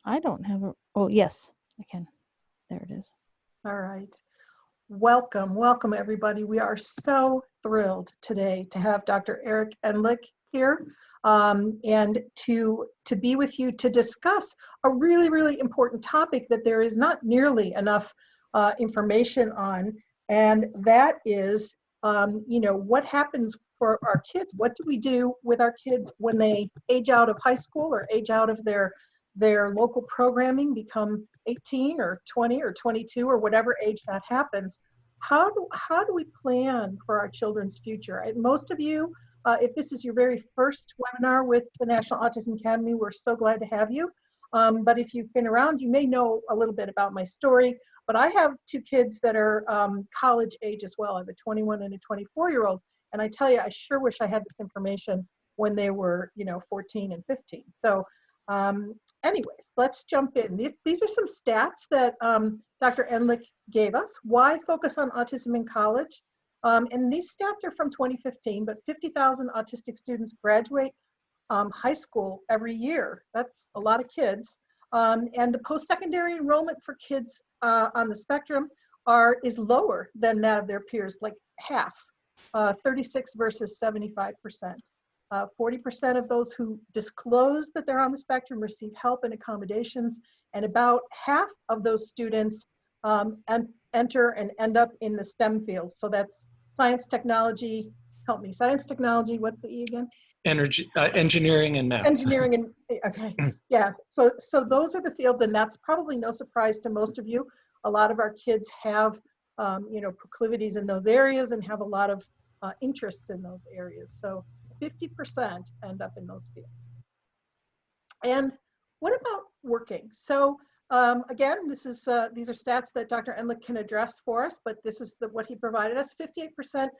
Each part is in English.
I don't have a, oh, yes, I can. There it is. All right. Welcome, welcome everybody. We are so thrilled today to have Dr. Eric Endlich here and to be with you to discuss a really, really important topic that there is not nearly enough information on, and that is, what happens for our kids? What do we do with our kids when they age out of high school or age out of their local programming, become 18 or 20 or 22 or whatever age that happens? How do we plan for our children's future? Most of you, if this is your very first webinar with the National Autism Academy, we're so glad to have you. But if you've been around, you may know a little bit about my story. But I have two kids that are college age as well. I have a 21 and a 24-year-old. And I tell you, I sure wish I had this information when they were, 14 and 15. So anyways, let's jump in. These are some stats that Dr. Endlich gave us. Why focus on autism in college? And these stats are from 2015, but 50,000 autistic students graduate high school every year. That's a lot of kids. And the post-secondary enrollment for kids on the spectrum is lower than that of their peers, like half, 36 versus 75%. 40% of those who disclose that they're on the spectrum receive help and accommodations, and about half of those students enter and end up in the STEM fields. So that's science, technology, help me, science, technology, what's the E again? Engineering and math. Engineering and, okay, yeah. So those are the fields, and that's probably no surprise to most of you. A lot of our kids have, proclivities in those areas and have a lot of interests in those areas. So 50% end up in those fields. And what about working? So again, these are stats that Dr. Endlich can address for us, but this is what he provided us. 58%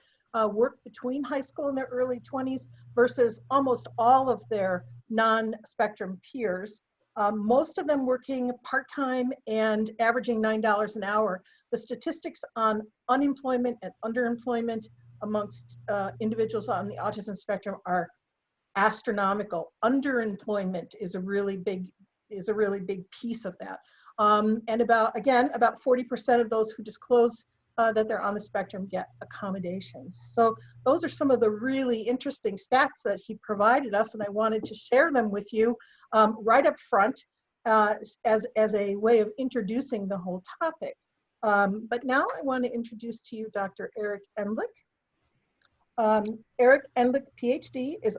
work between high school and their early 20s versus almost all of their non-spectrum peers. Most of them working part-time and averaging $9 an hour. The statistics on unemployment and underemployment amongst individuals on the autism spectrum are astronomical. Underemployment is a really big piece of that. And about 40% of those who disclose that they're on the spectrum get accommodations. So those are some of the really interesting stats that he provided us, and I wanted to share them with you right up front as a way of introducing the whole topic. But now I want to introduce to you Dr. Eric Endlich. Eric Endlich, PhD, is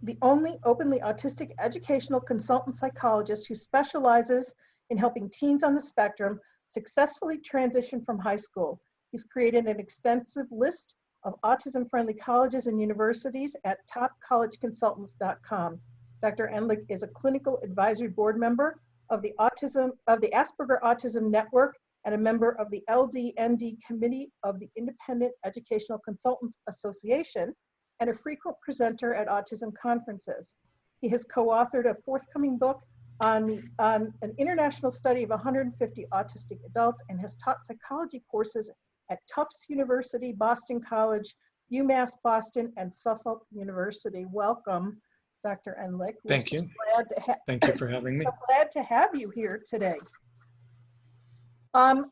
the only openly autistic educational consultant psychologist who specializes in helping teens on the spectrum successfully transition from high school. He's created an extensive list of autism-friendly colleges and universities at topcollegeconsultants.com. Dr. Endlich is a clinical advisory board member of the Asperger Autism Network and a member of the LD/ND Committee of the Independent Educational Consultants Association, and a frequent presenter at autism conferences. He has co-authored a forthcoming book on an international study of 150 autistic adults, and has taught psychology courses at Tufts University, Boston College, UMass Boston, and Suffolk University. Welcome, Dr. Endlich. Thank you. Thank you for having me. So glad to have you here today.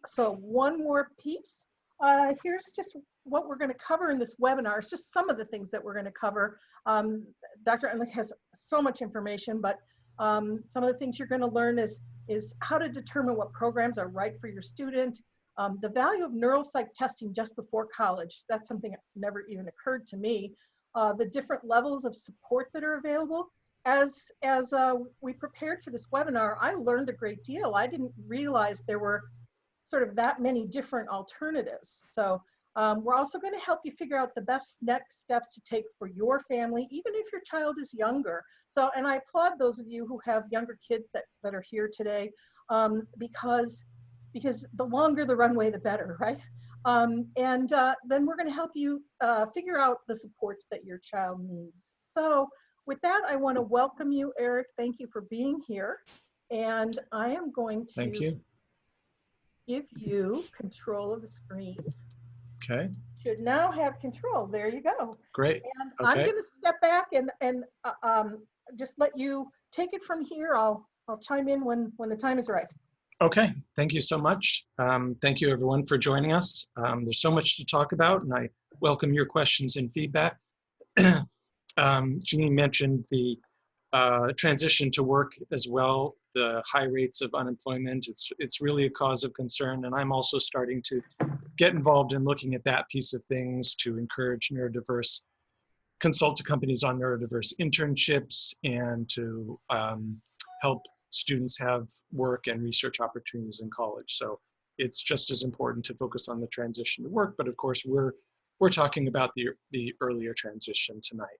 So one more piece. Here's just what we're going to cover in this webinar. It's just some of the things that we're going to cover. Dr. Endlich has so much information, but some of the things you're going to learn is how to determine what programs are right for your student, the value of neuropsych testing just before college. That's something that never even occurred to me. The different levels of support that are available. As we prepared for this webinar, I learned a great deal. I didn't realize there were sort of that many different alternatives. So we're also going to help you figure out the best next steps to take for your family, even if your child is younger. So, and I applaud those of you who have younger kids that are here today, because the longer the runway, the better, right? Then we're going to help you figure out the supports that your child needs. So with that, I want to welcome you, Eric. Thank you for being here. And I am going to Thank you. Give you control of the screen. Okay. Should now have control. There you go. Great. And okay. I'm going to step back and just let you take it from here. I'll chime in when the time is right. Okay, thank you so much. Thank you everyone for joining us. There's so much to talk about, and I welcome your questions and feedback. Jeannie mentioned the transition to work as well, the high rates of unemployment. It's really a cause of concern, and I'm also starting to get involved in looking at that piece of things to encourage neurodiverse, consult to companies on neurodiverse internships, and to help students have work and research opportunities in college. So it's just as important to focus on the transition to work, but of course we're talking about the earlier transition tonight.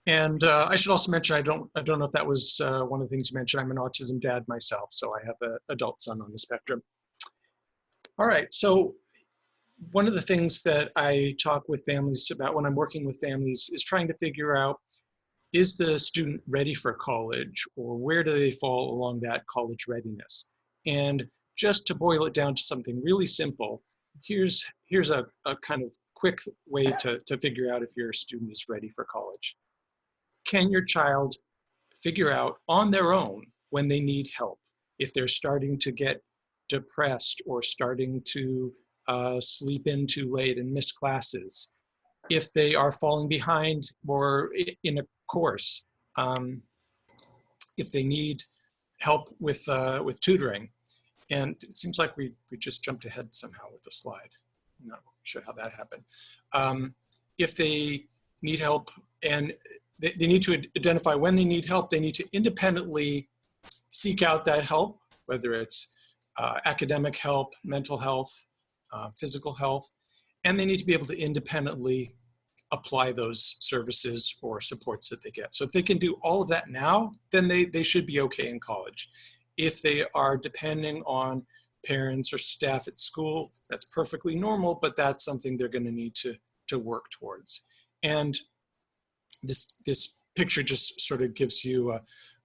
And I should also mention, I don't know if that was one of the things you mentioned, I'm an autism dad myself, so I have an adult son on the spectrum. All right, so one of the things that I talk with families about when I'm working with families is trying to figure out, is the student ready for college, or where do they fall along that college readiness? And just to boil it down to something really simple, here's a kind of quick way to figure out if your student is ready for college. Can your child figure out on their own when they need help? If they're starting to get depressed or starting to sleep in too late and miss classes, if they are falling behind or in a course, if they need help with tutoring. And it seems like we just jumped ahead somehow with the slide. I'm not sure how that happened. If they need help, and they need to identify when they need help, they need to independently seek out that help, whether it's academic help, mental health, physical health, and they need to be able to independently apply those services or supports that they get. So if they can do all of that now, then they should be okay in college. If they are depending on parents or staff at school, that's perfectly normal, but that's something they're going to need to work towards. And this picture just sort of gives you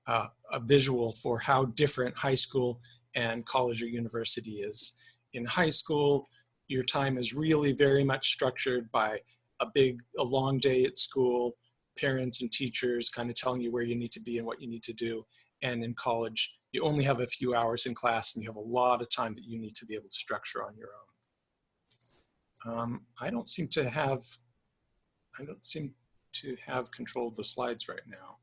a visual for how different high school and college or university is. In high school, your time is really very much structured by a long day at school, parents and teachers kind of telling you where you need to be and what you need to do. And in college, you only have a few hours in class and you have a lot of time that you need to be able to structure on your own. I don't seem to have control of the slides right now.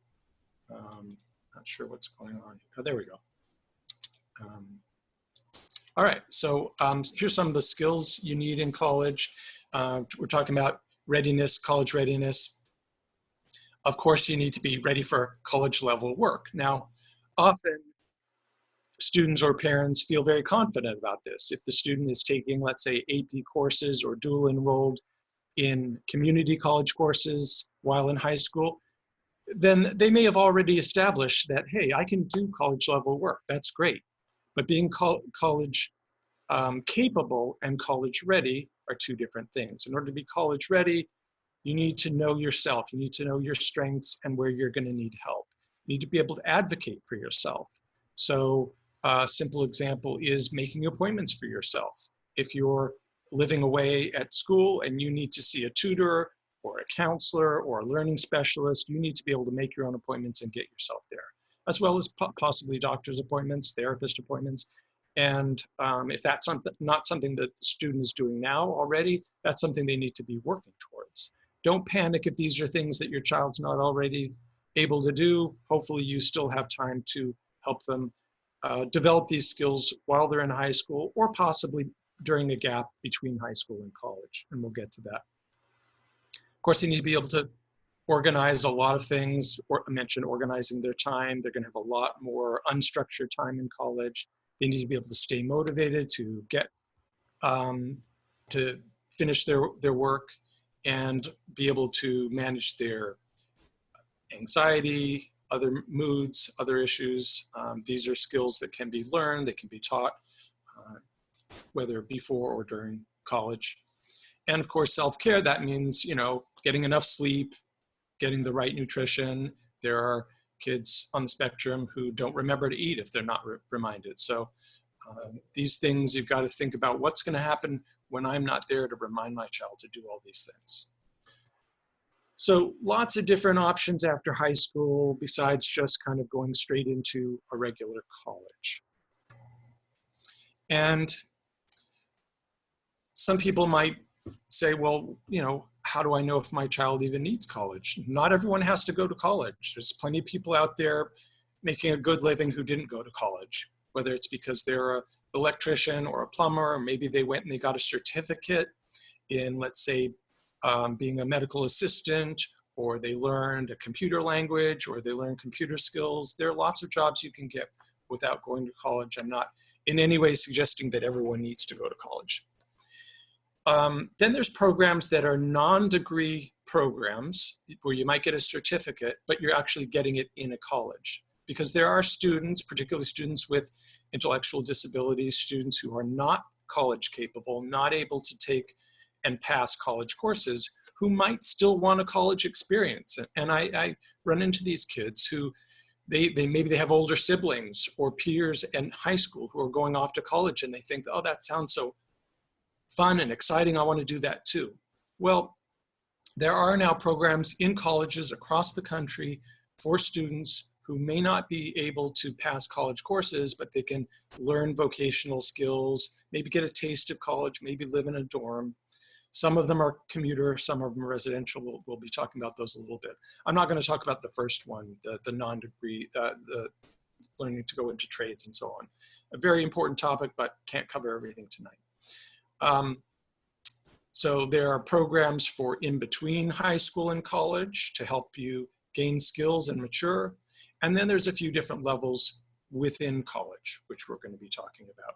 Not sure what's going on. Oh, there we go. All right, so here's some of the skills you need in college. We're talking about readiness, college readiness. Of course, you need to be ready for college level work. Now, often students or parents feel very confident about this. If the student is taking, let's say, AP courses or dual enrolled in community college courses while in high school, then they may have already established that, hey, I can do college level work. That's great. But being college capable and college ready are two different things. In order to be college ready, you need to know yourself. You need to know your strengths and where you're going to need help. You need to be able to advocate for yourself. So a simple example is making appointments for yourself. If you're living away at school and you need to see a tutor or a counselor or a learning specialist, you need to be able to make your own appointments and get yourself there, as well as possibly doctor's appointments, therapist appointments. And if that's not something that the student is doing now already, that's something they need to be working towards. Don't panic if these are things that your child's not already able to do. Hopefully you still have time to help them develop these skills while they're in high school, or possibly during a gap between high school and college, and we'll get to that. Of course, they need to be able to organize a lot of things, or I mentioned organizing their time. They're going to have a lot more unstructured time in college. They need to be able to stay motivated to get to finish their work and be able to manage their anxiety, other moods, other issues. These are skills that can be learned, that can be taught, whether before or during college. And of course, self-care, that means, getting enough sleep, getting the right nutrition. There are kids on the spectrum who don't remember to eat if they're not reminded. So these things, you've got to think about what's going to happen when I'm not there to remind my child to do all these things. So lots of different options after high school besides just kind of going straight into a regular college. And some people might say, well, you know, how do I know if my child even needs college? Not everyone has to go to college. There's plenty of people out there making a good living who didn't go to college, whether it's because they're an electrician or a plumber, or maybe they went and they got a certificate in, let's say, being a medical assistant, or they learned a computer language, or they learned computer skills. There are lots of jobs you can get without going to college. I'm not in any way suggesting that everyone needs to go to college. Then there's programs that are non-degree programs where you might get a certificate, but you're actually getting it in a college. Because there are students, particularly students with intellectual disabilities, students who are not college capable, not able to take and pass college courses, who might still want a college experience. And I run into these kids who maybe they have older siblings or peers in high school who are going off to college, and they think, oh, that sounds so fun and exciting, I want to do that too. Well, there are now programs in colleges across the country for students who may not be able to pass college courses, but they can learn vocational skills, maybe get a taste of college, maybe live in a dorm. Some of them are commuter, some of them are residential. We'll be talking about those a little bit. I'm not going to talk about the first one, the non-degree, the learning to go into trades and so on. A very important topic, but can't cover everything tonight. So there are programs for in between high school and college to help you gain skills and mature. And then there's a few different levels within college, which we're going to be talking about.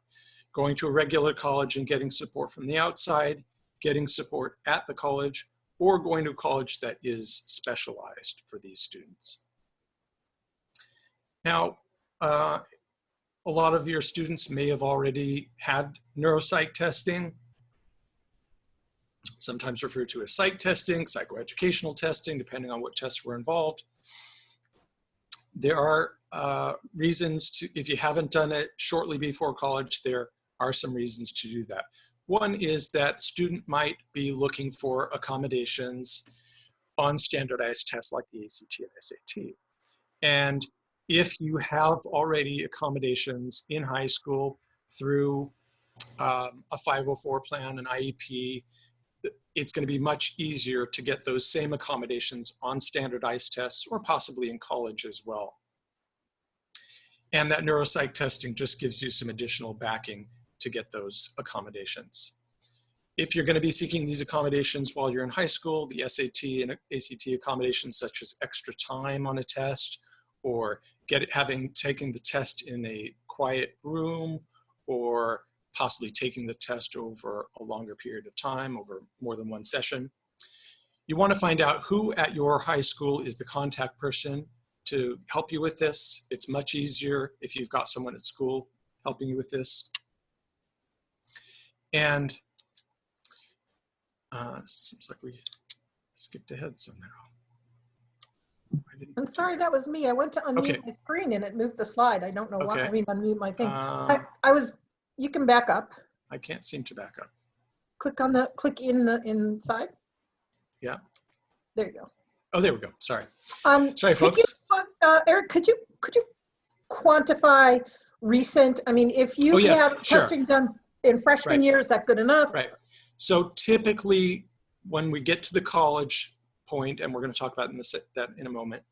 Going to a regular college and getting support from the outside, getting support at the college, or going to a college that is specialized for these students. Now, a lot of your students may have already had neuropsych testing, sometimes referred to as psych testing, psychoeducational testing, depending on what tests were involved. There are reasons to, if you haven't done it shortly before college, there are some reasons to do that. One is that student might be looking for accommodations on standardized tests like the ACT and SAT. And if you have already accommodations in high school through a 504 plan, an IEP, it's going to be much easier to get those same accommodations on standardized tests or possibly in college as well. And that neuropsych testing just gives you some additional backing to get those accommodations. If you're going to be seeking these accommodations while you're in high school, the SAT and ACT accommodations such as extra time on a test, or having taken the test in a quiet room, or possibly taking the test over a longer period of time, over more than one session. You want to find out who at your high school is the contact person to help you with this. It's much easier if you've got someone at school helping you with this. And it seems like we skipped ahead somehow. I'm sorry, that was me. I went to unmute my screen and it moved the slide. I don't know why. I mean, unmute my thing. You can back up. I can't seem to back up. Click in the inside. Yeah. There you go. Oh, there we go. Sorry. Sorry, folks. Eric, could you quantify recent? I mean, if you have testing done in freshman year, is that good enough? Right. So typically, when we get to the college point, and we're going to talk about that in a moment,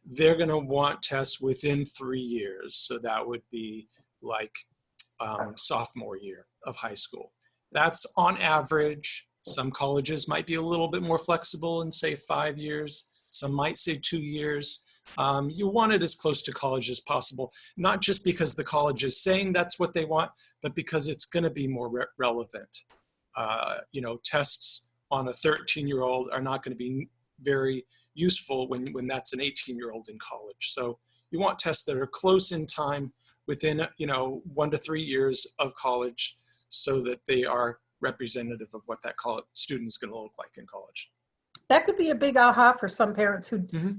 they're going to want tests within 3 years. So that would be like sophomore year of high school. That's on average. Some colleges might be a little bit more flexible and say 5 years. Some might say 2 years. You want it as close to college as possible, not just because the college is saying that's what they want, but because it's going to be more relevant. You know, tests on a 13-year-old are not going to be very useful when that's an 18-year-old in college. So you want tests that are close in time, within 1 to 3 years of college, so that they are representative of what that student is going to look like in college. That could be a big aha for some parents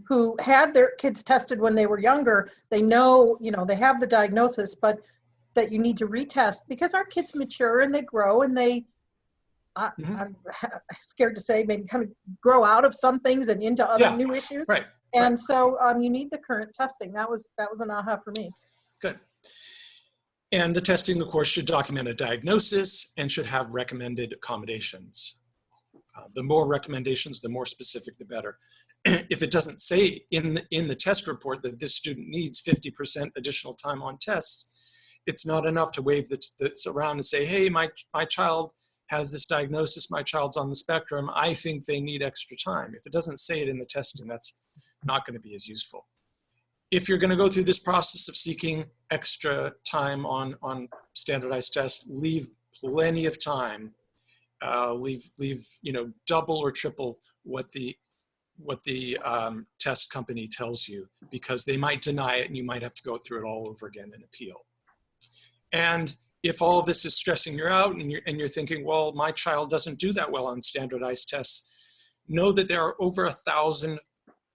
who had their kids tested when they were younger. They know, they have the diagnosis, but that you need to retest because our kids mature and they grow and they Mhm. I'm scared to say, maybe kind of grow out of some things and into other Yeah, new issues. right, right. And so you need the current testing. That was an aha for me. Good. And the testing, of course, should document a diagnosis and should have recommended accommodations. The more recommendations, the more specific, the better. If it doesn't say in the test report that this student needs 50% additional time on tests, it's not enough to wave that's around and say, hey, my child has this diagnosis, my child's on the spectrum, I think they need extra time. If it doesn't say it in the testing, that's not going to be as useful. If you're going to go through this process of seeking extra time on standardized tests, leave plenty of time. Leave double or triple what the test company tells you, because they might deny it and you might have to go through it all over again and appeal. And if all of this is stressing you out and you're thinking, well, my child doesn't do that well on standardized tests, know that there are over 1,000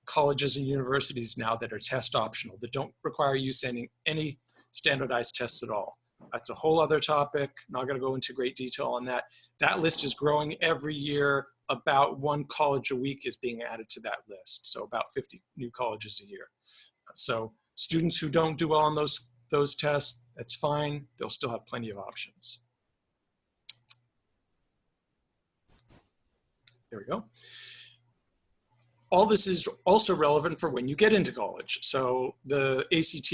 colleges and universities now that are test optional, that don't require you sending any standardized tests at all. That's a whole other topic. Not going to go into great detail on that. That list is growing every year. About one college a week is being added to that list. So about 50 new colleges a year. So students who don't do well on those tests, that's fine. They'll still have plenty of options. There we go. All this is also relevant for when you get into college. So the ACT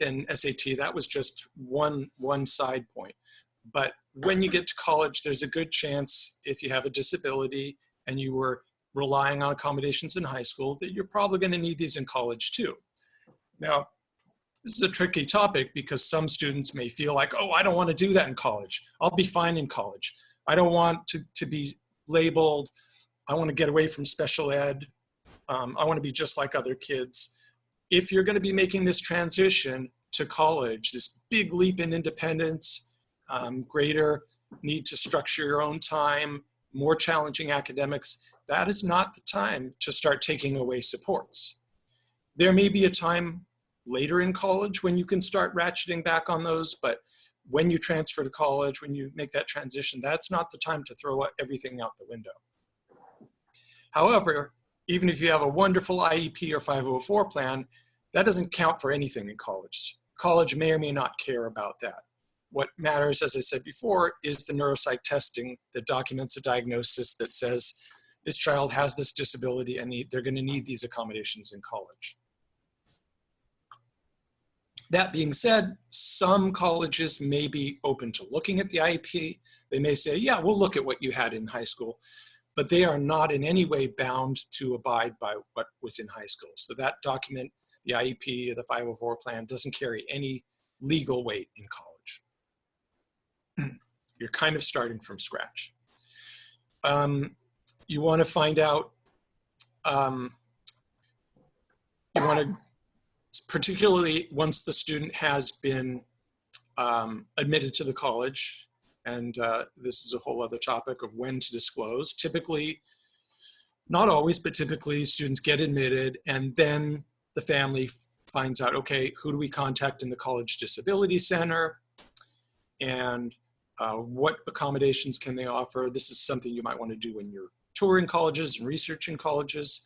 and SAT, that was just one side point. But when you get to college, there's a good chance, if you have a disability and you were relying on accommodations in high school, that you're probably going to need these in college too. Now, this is a tricky topic because some students may feel like, oh, I don't want to do that in college. I'll be fine in college. I don't want to be labeled. I want to get away from special ed. I want to be just like other kids. If you're going to be making this transition to college, this big leap in independence, greater need to structure your own time, more challenging academics, that is not the time to start taking away supports. There may be a time later in college when you can start ratcheting back on those, but when you transfer to college, when you make that transition, that's not the time to throw everything out the window. However, even if you have a wonderful IEP or 504 plan, that doesn't count for anything in college. College may or may not care about that. What matters, as I said before, is the neuropsych testing that documents a diagnosis that says this child has this disability and they're going to need these accommodations in college. That being said, some colleges may be open to looking at the IEP. They may say, yeah, we'll look at what you had in high school, but they are not in any way bound to abide by what was in high school. So that document, the IEP or the 504 plan, doesn't carry any legal weight in college. You're kind of starting from scratch. You want to find out, you want to, particularly once the student has been admitted to the college, and this is a whole other topic of when to disclose. Typically, not always, but typically students get admitted and then the family finds out, okay, who do we contact in the College Disability Center? And what accommodations can they offer? This is something you might want to do when you're touring colleges and researching colleges.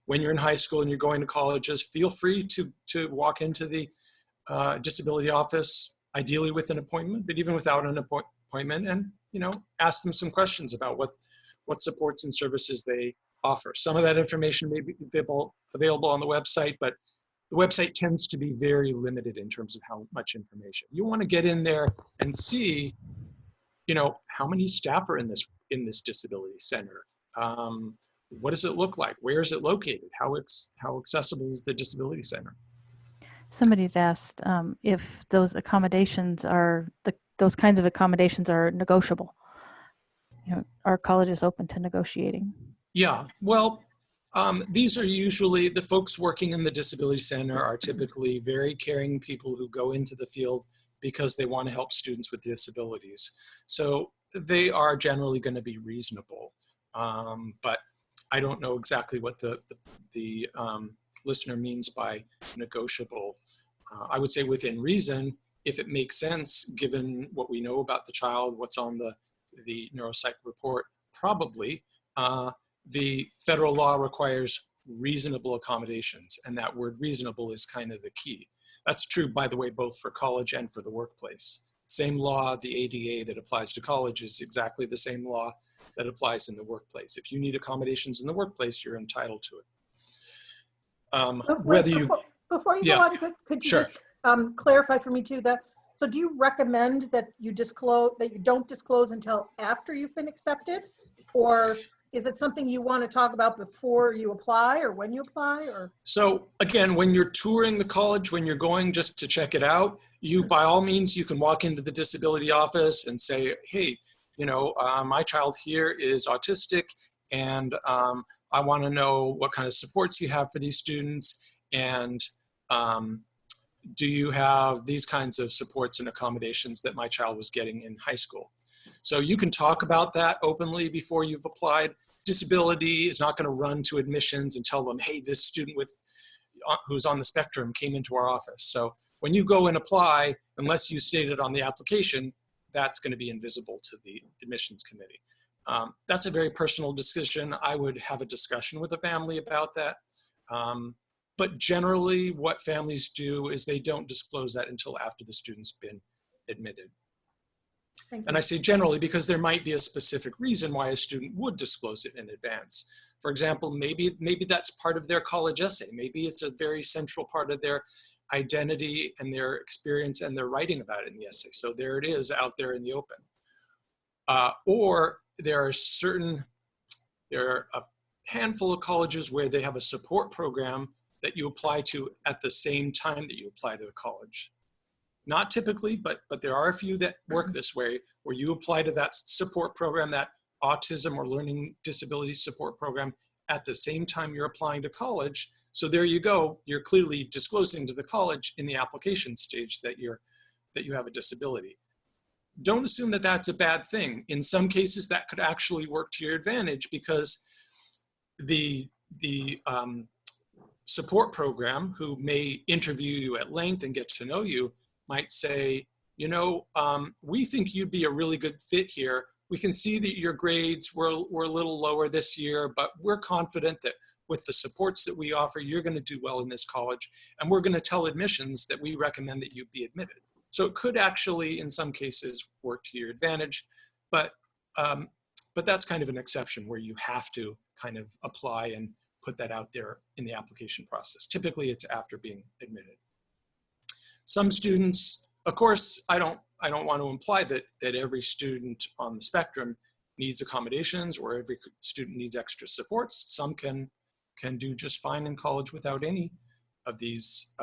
When you're in high school and you're going to colleges, feel free to walk into the disability office, ideally with an appointment, but even without an appointment, and ask them some questions about what supports and services they offer. Some of that information may be available on the website, but the website tends to be very limited in terms of how much information. You want to get in there and see, how many staff are in this disability center. What does it look like? Where is it located? How accessible is the disability center? Somebody's asked if those accommodations are those kinds of accommodations are negotiable. Are colleges open to negotiating? Yeah, well, these are usually the folks working in the disability center are typically very caring people who go into the field because they want to help students with disabilities. So they are generally going to be reasonable, but I don't know exactly what the listener means by negotiable. I would say within reason, if it makes sense, given what we know about the child, what's on the the neuropsych report, probably the federal law requires reasonable accommodations, and that word reasonable is kind of the key. That's true, by the way, both for college and for the workplace. Same law, the ADA that applies to college is exactly the same law that applies in the workplace. If you need accommodations in the workplace, you're entitled to it. Whether you, before you yeah, go on, could you sure. just clarify for me too that, so do you recommend that you don't disclose until after you've been accepted? Or is it something you want to talk about before you apply or when you apply? Or So again, when you're touring the college, when you're going just to check it out, you, by all means, you can walk into the disability office and say, hey, you know, my child here is autistic, and I want to know what kind of supports you have for these students, and do you have these kinds of supports and accommodations that my child was getting in high school? So you can talk about that openly before you've applied. Disability is not going to run to admissions and tell them, hey, this student who's on the spectrum came into our office. So when you go and apply, unless you state it on the application, that's going to be invisible to the admissions committee. That's a very personal decision. I would have a discussion with the family about that. But generally, what families do is they don't disclose that until after the student's been admitted. And I say generally because there might be a specific reason why a student would disclose it in advance. For example, maybe that's part of their college essay. Maybe it's a very central part of their identity and their experience, and they're writing about it in the essay. So there it is out there in the open. Or there are a handful of colleges where they have a support program that you apply to at the same time that you apply to the college. Not typically, but there are a few that work this way, where you apply to that support program, that autism or learning disability support program, at the same time you're applying to college. So there you go. You're clearly disclosing to the college in the application stage that you have a disability. Don't assume that that's a bad thing. In some cases, that could actually work to your advantage, because the support program, who may interview you at length and get to know you, might say, you know, we think you'd be a really good fit here. We can see that your grades were a little lower this year, but we're confident that with the supports that we offer, you're going to do well in this college. And we're going to tell admissions that we recommend that you be admitted. So it could actually, in some cases, work to your advantage. But that's kind of an exception where you have to kind of apply and put that out there in the application process. Typically, it's after being admitted. Some students, of course, I don't want to imply that every student on the spectrum needs accommodations or every student needs extra supports. Some can do just fine in college without any of these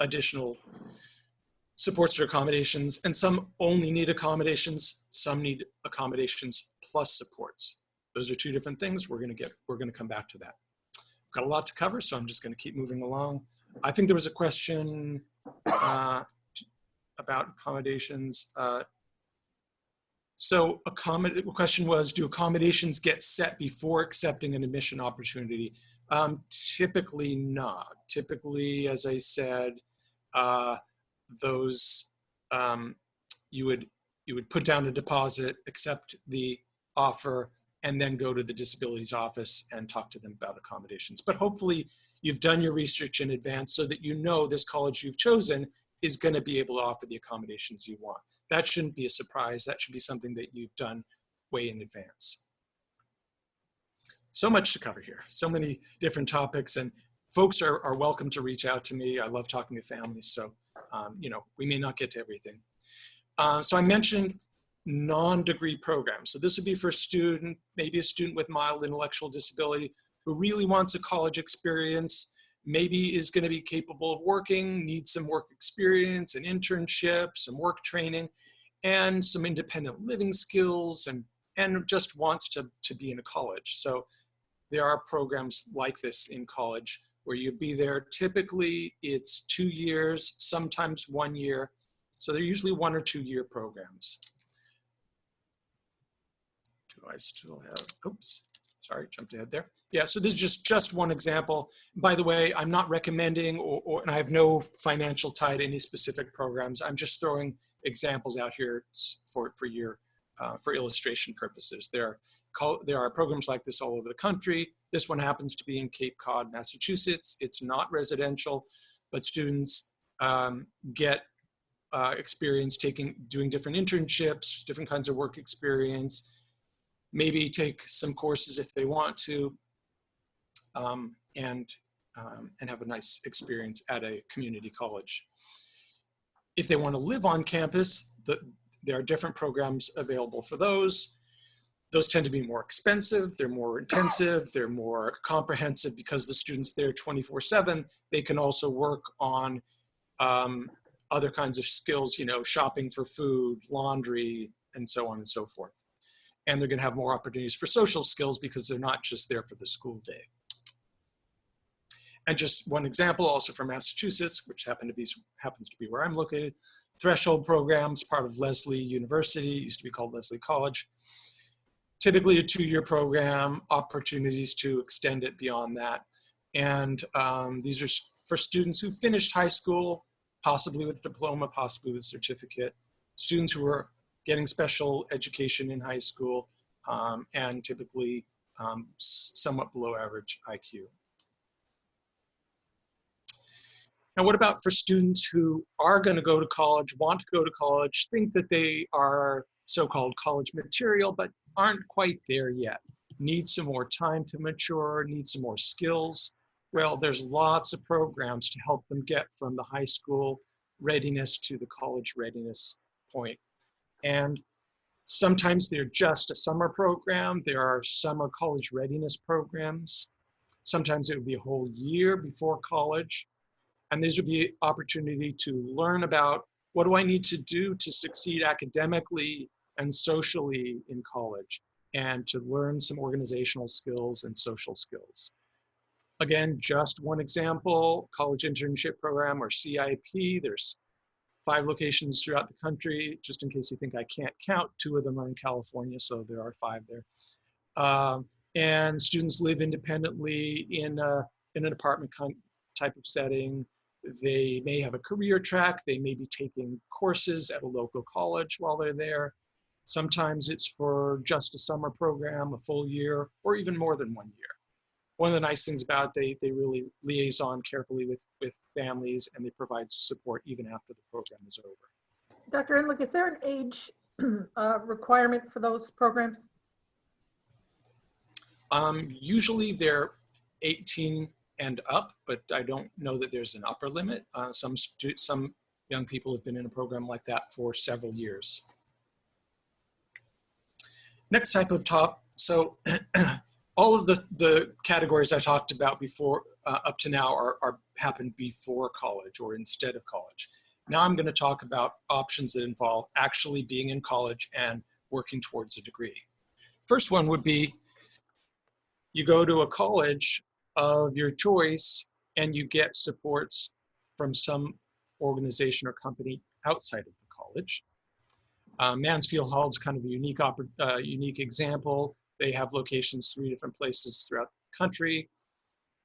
additional supports or accommodations, and some only need accommodations. Some need accommodations plus supports. Those are two different things. We're going to come back to that. We've got a lot to cover, so I'm just going to keep moving along. I think there was a question about accommodations. So the question was, do accommodations get set before accepting an admission opportunity? Typically not. Typically, as I said, those you would put down a deposit, accept the offer, and then go to the disabilities office and talk to them about accommodations. But hopefully you've done your research in advance so that you know this college you've chosen is going to be able to offer the accommodations you want. That shouldn't be a surprise. That should be something that you've done way in advance. So much to cover here, so many different topics, and folks are welcome to reach out to me. I love talking to families, so you know, we may not get to everything. So I mentioned non-degree programs. So this would be for a student, maybe a student with mild intellectual disability who really wants a college experience, maybe is going to be capable of working, needs some work experience, an internship, some work training, and some independent living skills, and just wants to be in a college. So there are programs like this in college where you'd be there. Typically, it's 2 years, sometimes 1 year. So they're usually 1 or 2 year programs. Do I still have, oops, sorry, jumped ahead there. Yeah, so this is just one example. By the way, I'm not recommending and I have no financial tie to any specific programs. I'm just throwing examples out here for your for illustration purposes. There are programs like this all over the country. This one happens to be in Cape Cod, Massachusetts. It's not residential, but students get experience doing different internships, different kinds of work experience, maybe take some courses if they want to, and have a nice experience at a community college. If they want to live on campus, there are different programs available for those. Those tend to be more expensive, they're more intensive, they're more comprehensive because the students there 24/7. They can also work on other kinds of skills, you know, shopping for food, laundry, and so on and so forth. And they're going to have more opportunities for social skills because they're not just there for the school day. And just one example, also from Massachusetts, which happens to be where I'm located, Threshold programs, part of Lesley University, used to be called Lesley College. Typically a 2-year program, opportunities to extend it beyond that. And these are for students who finished high school, possibly with a diploma, possibly with a certificate, students who are getting special education in high school, and typically somewhat below average IQ. Now, what about for students who are going to go to college, want to go to college, think that they are so-called college material, but aren't quite there yet, need some more time to mature, need some more skills? Well, there's lots of programs to help them get from the high school readiness to the college readiness point. And sometimes they're just a summer program. There are summer college readiness programs. Sometimes it would be a whole year before college. And these would be opportunity to learn about what do I need to do to succeed academically and socially in college, and to learn some organizational skills and social skills. Again, just one example, college internship program or CIP. There's 5 locations throughout the country. Just in case you think I can't count, 2 of them are in California, so there are 5 there. And students live independently in an apartment type of setting. They may have a career track. They may be taking courses at a local college while they're there. Sometimes it's for just a summer program, a full year, or even more than 1 year. One of the nice things about it, they really liaison carefully with families, and they provide support even after the program is over. Dr. Enlick, is there an age requirement for those programs? Usually they're 18 and up, but I don't know that there's an upper limit. Some young people have been in a program like that for several years. Next type of top. So all of the categories I talked about before up to now happen before college or instead of college. Now I'm going to talk about options that involve actually being in college and working towards a degree. First one would be you go to a college of your choice and you get supports from some organization or company outside of the college. Mansfield Hall is kind of a unique example. They have locations 3 different places throughout the country,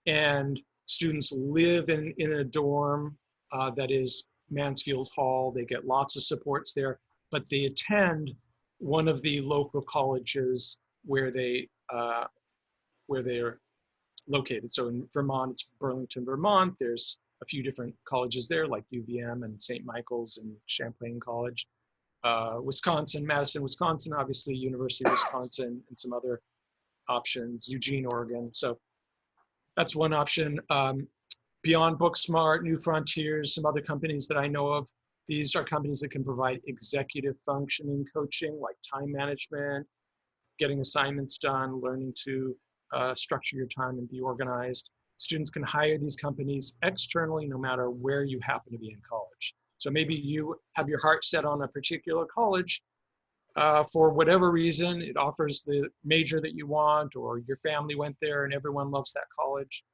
and students live in a dorm that is Mansfield Hall. They get lots of supports there, but they attend one of the local colleges where they're located. So in Vermont, it's Burlington, Vermont. There's a few different colleges there, like UVM and St. Michael's and Champlain College. Wisconsin, Madison, Wisconsin, obviously University of Wisconsin, and some other options, Eugene, Oregon. So that's one option. Beyond Booksmart, New Frontiers, some other companies that I know of. These are companies that can provide executive functioning coaching, like time management, getting assignments done, learning to structure your time and be organized. Students can hire these companies externally no matter where you happen to be in college. So maybe you have your heart set on a particular college for whatever reason. It offers the major that you want, or your family went there and everyone loves that college.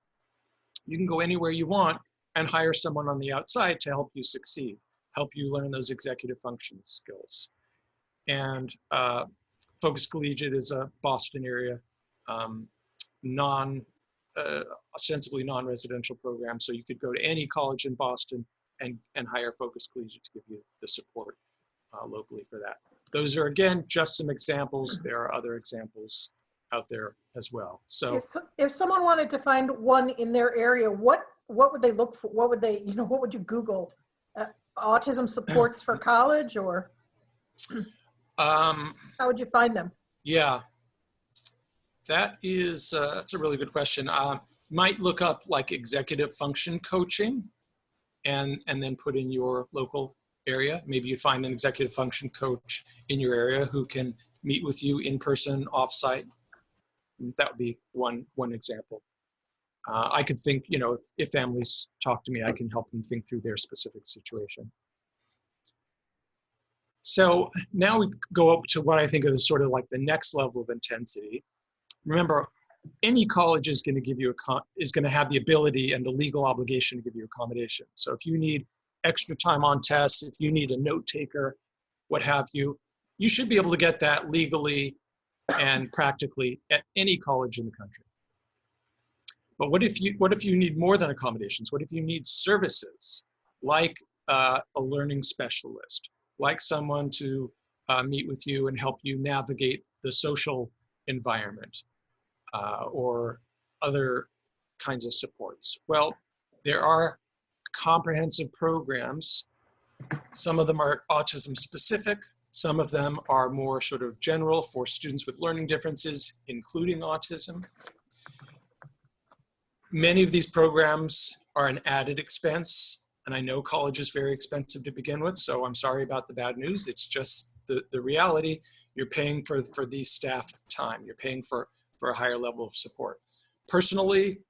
You can go anywhere you want and hire someone on the outside to help you succeed, help you learn those executive function skills. And Focus Collegiate is a Boston area, ostensibly non-residential program. So you could go to any college in Boston and hire Focus Collegiate to give you the support locally for that. Those are, again, just some examples. There are other examples out there as well. So If someone wanted to find one in their area, what would they look for? What would they, what would you Google? Autism supports for college, or how would you find them? yeah, that's a really good question. Might look up like executive function coaching and then put in your local area. Maybe you find an executive function coach in your area who can meet with you in person, off-site. That would be one example. I could think, if families talk to me, I can help them think through their specific situation. So now we go up to what I think is sort of like the next level of intensity. Remember, any college is going to give you is going to have the ability and the legal obligation to give you accommodation. So if you need extra time on tests, if you need a note taker, what have you, you should be able to get that legally and practically at any college in the country. But what if you need more than accommodations? What if you need services like a learning specialist, like someone to meet with you and help you navigate the social environment, or other kinds of supports? Well, there are comprehensive programs. Some of them are autism specific. Some of them are more sort of general for students with learning differences, including autism. Many of these programs are an added expense, and I know college is very expensive to begin with, so I'm sorry about the bad news. It's just the reality. You're paying for these staff time. You're paying for a higher level of support. Personally,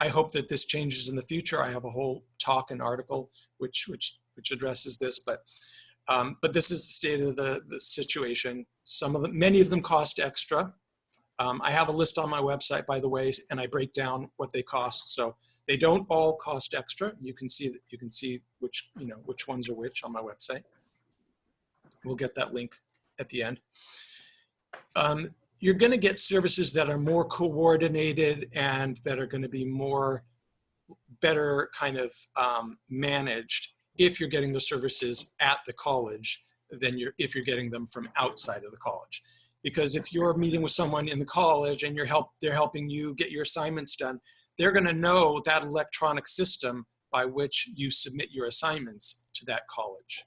I hope that this changes in the future. I have a whole talk and article which addresses this, but this is the state of the situation. Many of them cost extra. I have a list on my website, by the way, and I break down what they cost. So they don't all cost extra. You can see which ones are which on my website. We'll get that link at the end. You're going to get services that are more coordinated and that are going to be better kind of managed if you're getting the services at the college than if you're getting them from outside of the college. Because if you're meeting with someone in the college and they're helping you get your assignments done, they're going to know that electronic system by which you submit your assignments to that college.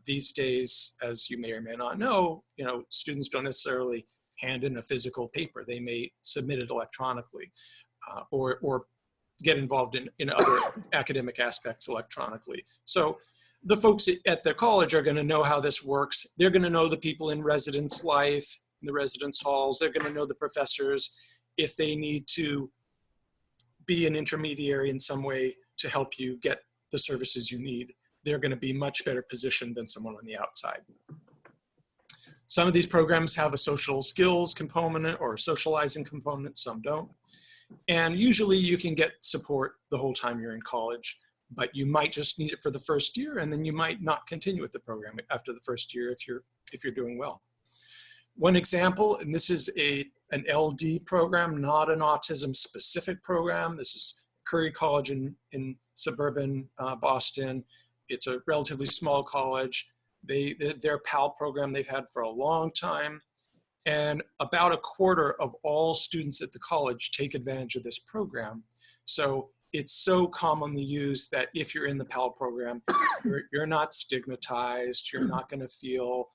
These days, as you may or may not know, students don't necessarily hand in a physical paper. They may submit it electronically, or get involved in other academic aspects electronically. So the folks at the college are going to know how this works. They're going to know the people in residence life, in the residence halls. They're going to know the professors. If they need to be an intermediary in some way to help you get the services you need, they're going to be much better positioned than someone on the outside. Some of these programs have a social skills component or a socializing component, some don't. And usually you can get support the whole time you're in college, but you might just need it for the first year, and then you might not continue with the program after the first year if you're doing well. One example, and this is an LD program, not an autism specific program. This is Curry College in suburban Boston. It's a relatively small college. Their PAL program they've had for a long time. And about a quarter of all students at the college take advantage of this program. So it's so commonly used that if you're in the PAL program, you're not stigmatized. You're not going to feel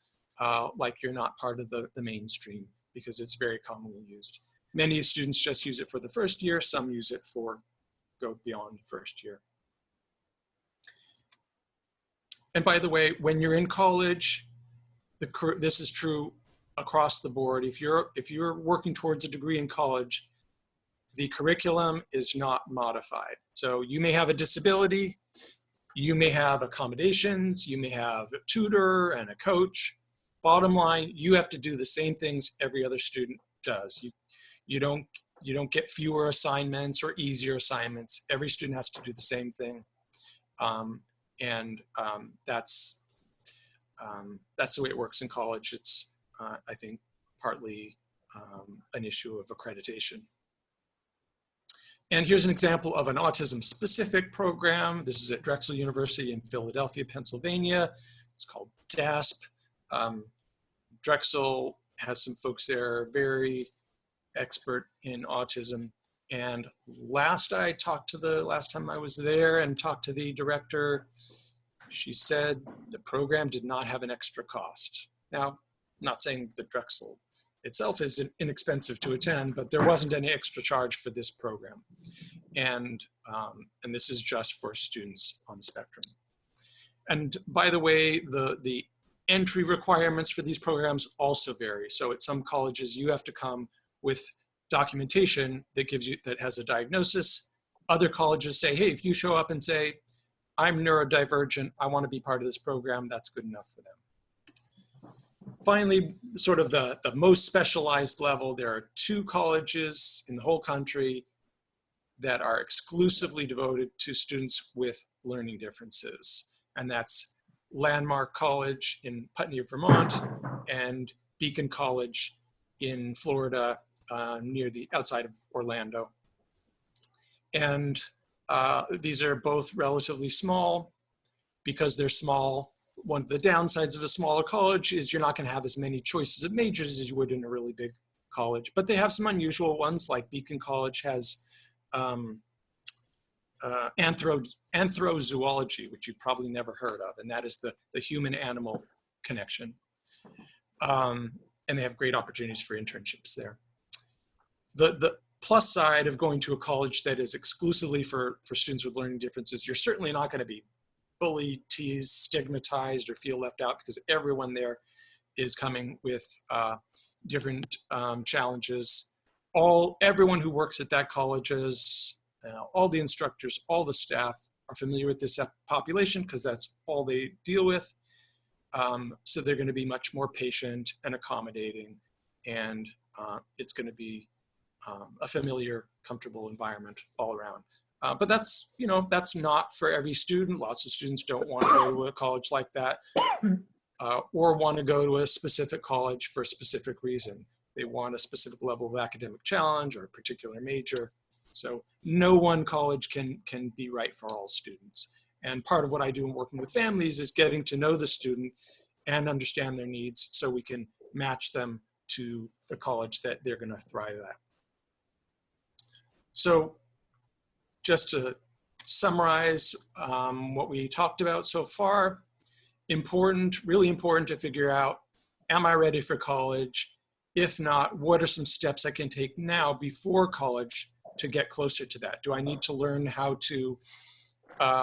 like you're not part of the mainstream, because it's very commonly used. Many students just use it for the first year. Some use it go beyond the first year. And by the way, when you're in college, this is true across the board. If you're working towards a degree in college, the curriculum is not modified. So you may have a disability, you may have accommodations, you may have a tutor and a coach. Bottom line, you have to do the same things every other student does. You don't get fewer assignments or easier assignments. Every student has to do the same thing. That's the way it works in college. It's, I think, partly an issue of accreditation. And here's an example of an autism-specific program. This is at Drexel University in Philadelphia, Pennsylvania. It's called DASP. Drexel has some folks there, very expert in autism. And last time I was there and talked to the director, she said the program did not have an extra cost. Now, I'm not saying the Drexel itself is inexpensive to attend, but there wasn't any extra charge for this program. And this is just for students on the spectrum. And by the way, the entry requirements for these programs also vary. So at some colleges, you have to come with documentation that has a diagnosis. Other colleges say, hey, if you show up and say, I'm neurodivergent, I want to be part of this program, that's good enough for them. Finally, sort of the most specialized level, there are 2 colleges in the whole country that are exclusively devoted to students with learning differences. And that's Landmark College in Putney, Vermont, and Beacon College in Florida, outside of Orlando. And these are both relatively small. Because they're small, one of the downsides of a smaller college is you're not going to have as many choices of majors as you would in a really big college. But they have some unusual ones, like Beacon College has anthrozoology, which you've probably never heard of, and that is the human-animal connection. And they have great opportunities for internships there. The plus side of going to a college that is exclusively for students with learning differences, you're certainly not going to be bullied, teased, stigmatized, or feel left out, because everyone there is coming with different challenges. Everyone who works at that college all the instructors, all the staff are familiar with this population because that's all they deal with. So they're going to be much more patient and accommodating, and it's going to be a familiar, comfortable environment all around. But that's not for every student. Lots of students don't want to go to a college like that or want to go to a specific college for a specific reason. They want a specific level of academic challenge or a particular major. So no one college can be right for all students. And part of what I do in working with families is getting to know the student and understand their needs so we can match them to the college that they're going to thrive at. So just to summarize what we talked about so far, really important to figure out, am I ready for college? If not, what are some steps I can take now before college to get closer to that? Do I need to learn how to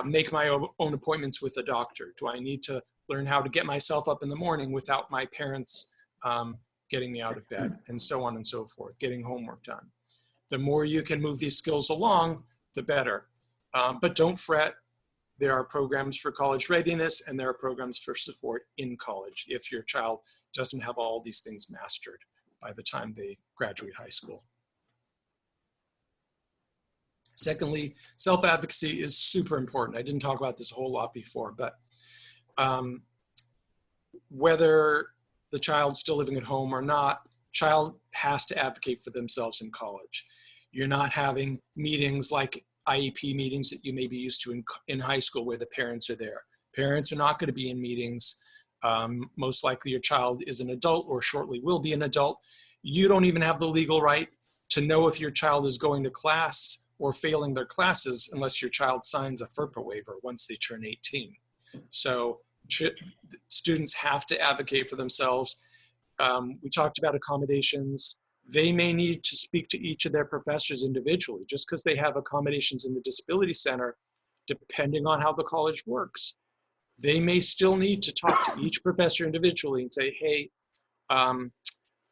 make my own appointments with a doctor? Do I need to learn how to get myself up in the morning without my parents getting me out of bed, and so on and so forth, getting homework done? The more you can move these skills along, the better. But don't fret. There are programs for college readiness, and there are programs for support in college if your child doesn't have all these things mastered by the time they graduate high school. Secondly, self-advocacy is super important. I didn't talk about this a whole lot before, but whether the child's still living at home or not, child has to advocate for themselves in college. You're not having meetings like IEP meetings that you may be used to in high school where the parents are there. Parents are not going to be in meetings. Most likely your child is an adult or shortly will be an adult. You don't even have the legal right to know if your child is going to class or failing their classes unless your child signs a FERPA waiver once they turn 18. So students have to advocate for themselves. We talked about accommodations. They may need to speak to each of their professors individually. Just because they have accommodations in the Disability Center, depending on how the college works, they may still need to talk to each professor individually and say, hey,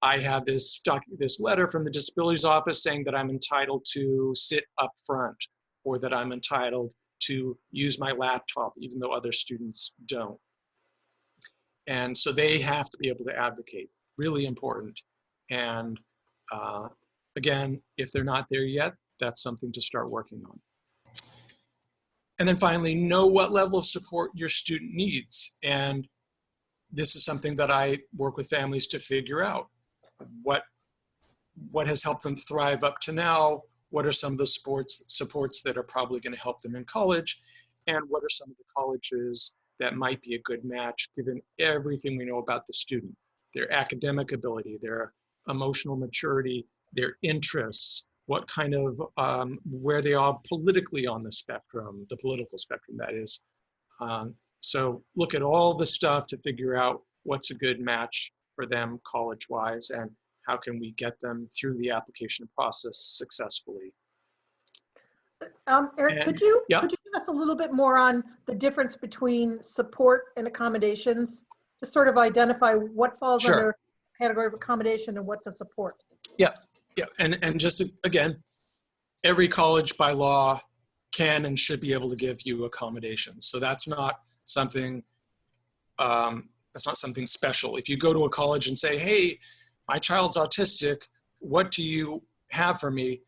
I have this letter from the disabilities office saying that I'm entitled to sit up front, or that I'm entitled to use my laptop, even though other students don't. And so they have to be able to advocate. Really important. And again, if they're not there yet, that's something to start working on. And then finally, know what level of support your student needs. And this is something that I work with families to figure out. What has helped them thrive up to now? What are some of the supports that are probably going to help them in college? And what are some of the colleges that might be a good match given everything we know about the student, their academic ability, their emotional maturity, their interests, what kind of, where they are politically on the spectrum, the political spectrum that is. So look at all the stuff to figure out what's a good match for them college-wise and how can we get them through the application process successfully. Eric, And, could you yeah. give us a little bit more on the difference between support and accommodations? Just sort of identify what falls Sure. under category of accommodation and what's a support. Yeah, and just again, every college by law can and should be able to give you accommodations. So that's not something special. If you go to a college and say, "Hey, my child's autistic, what do you have for me?"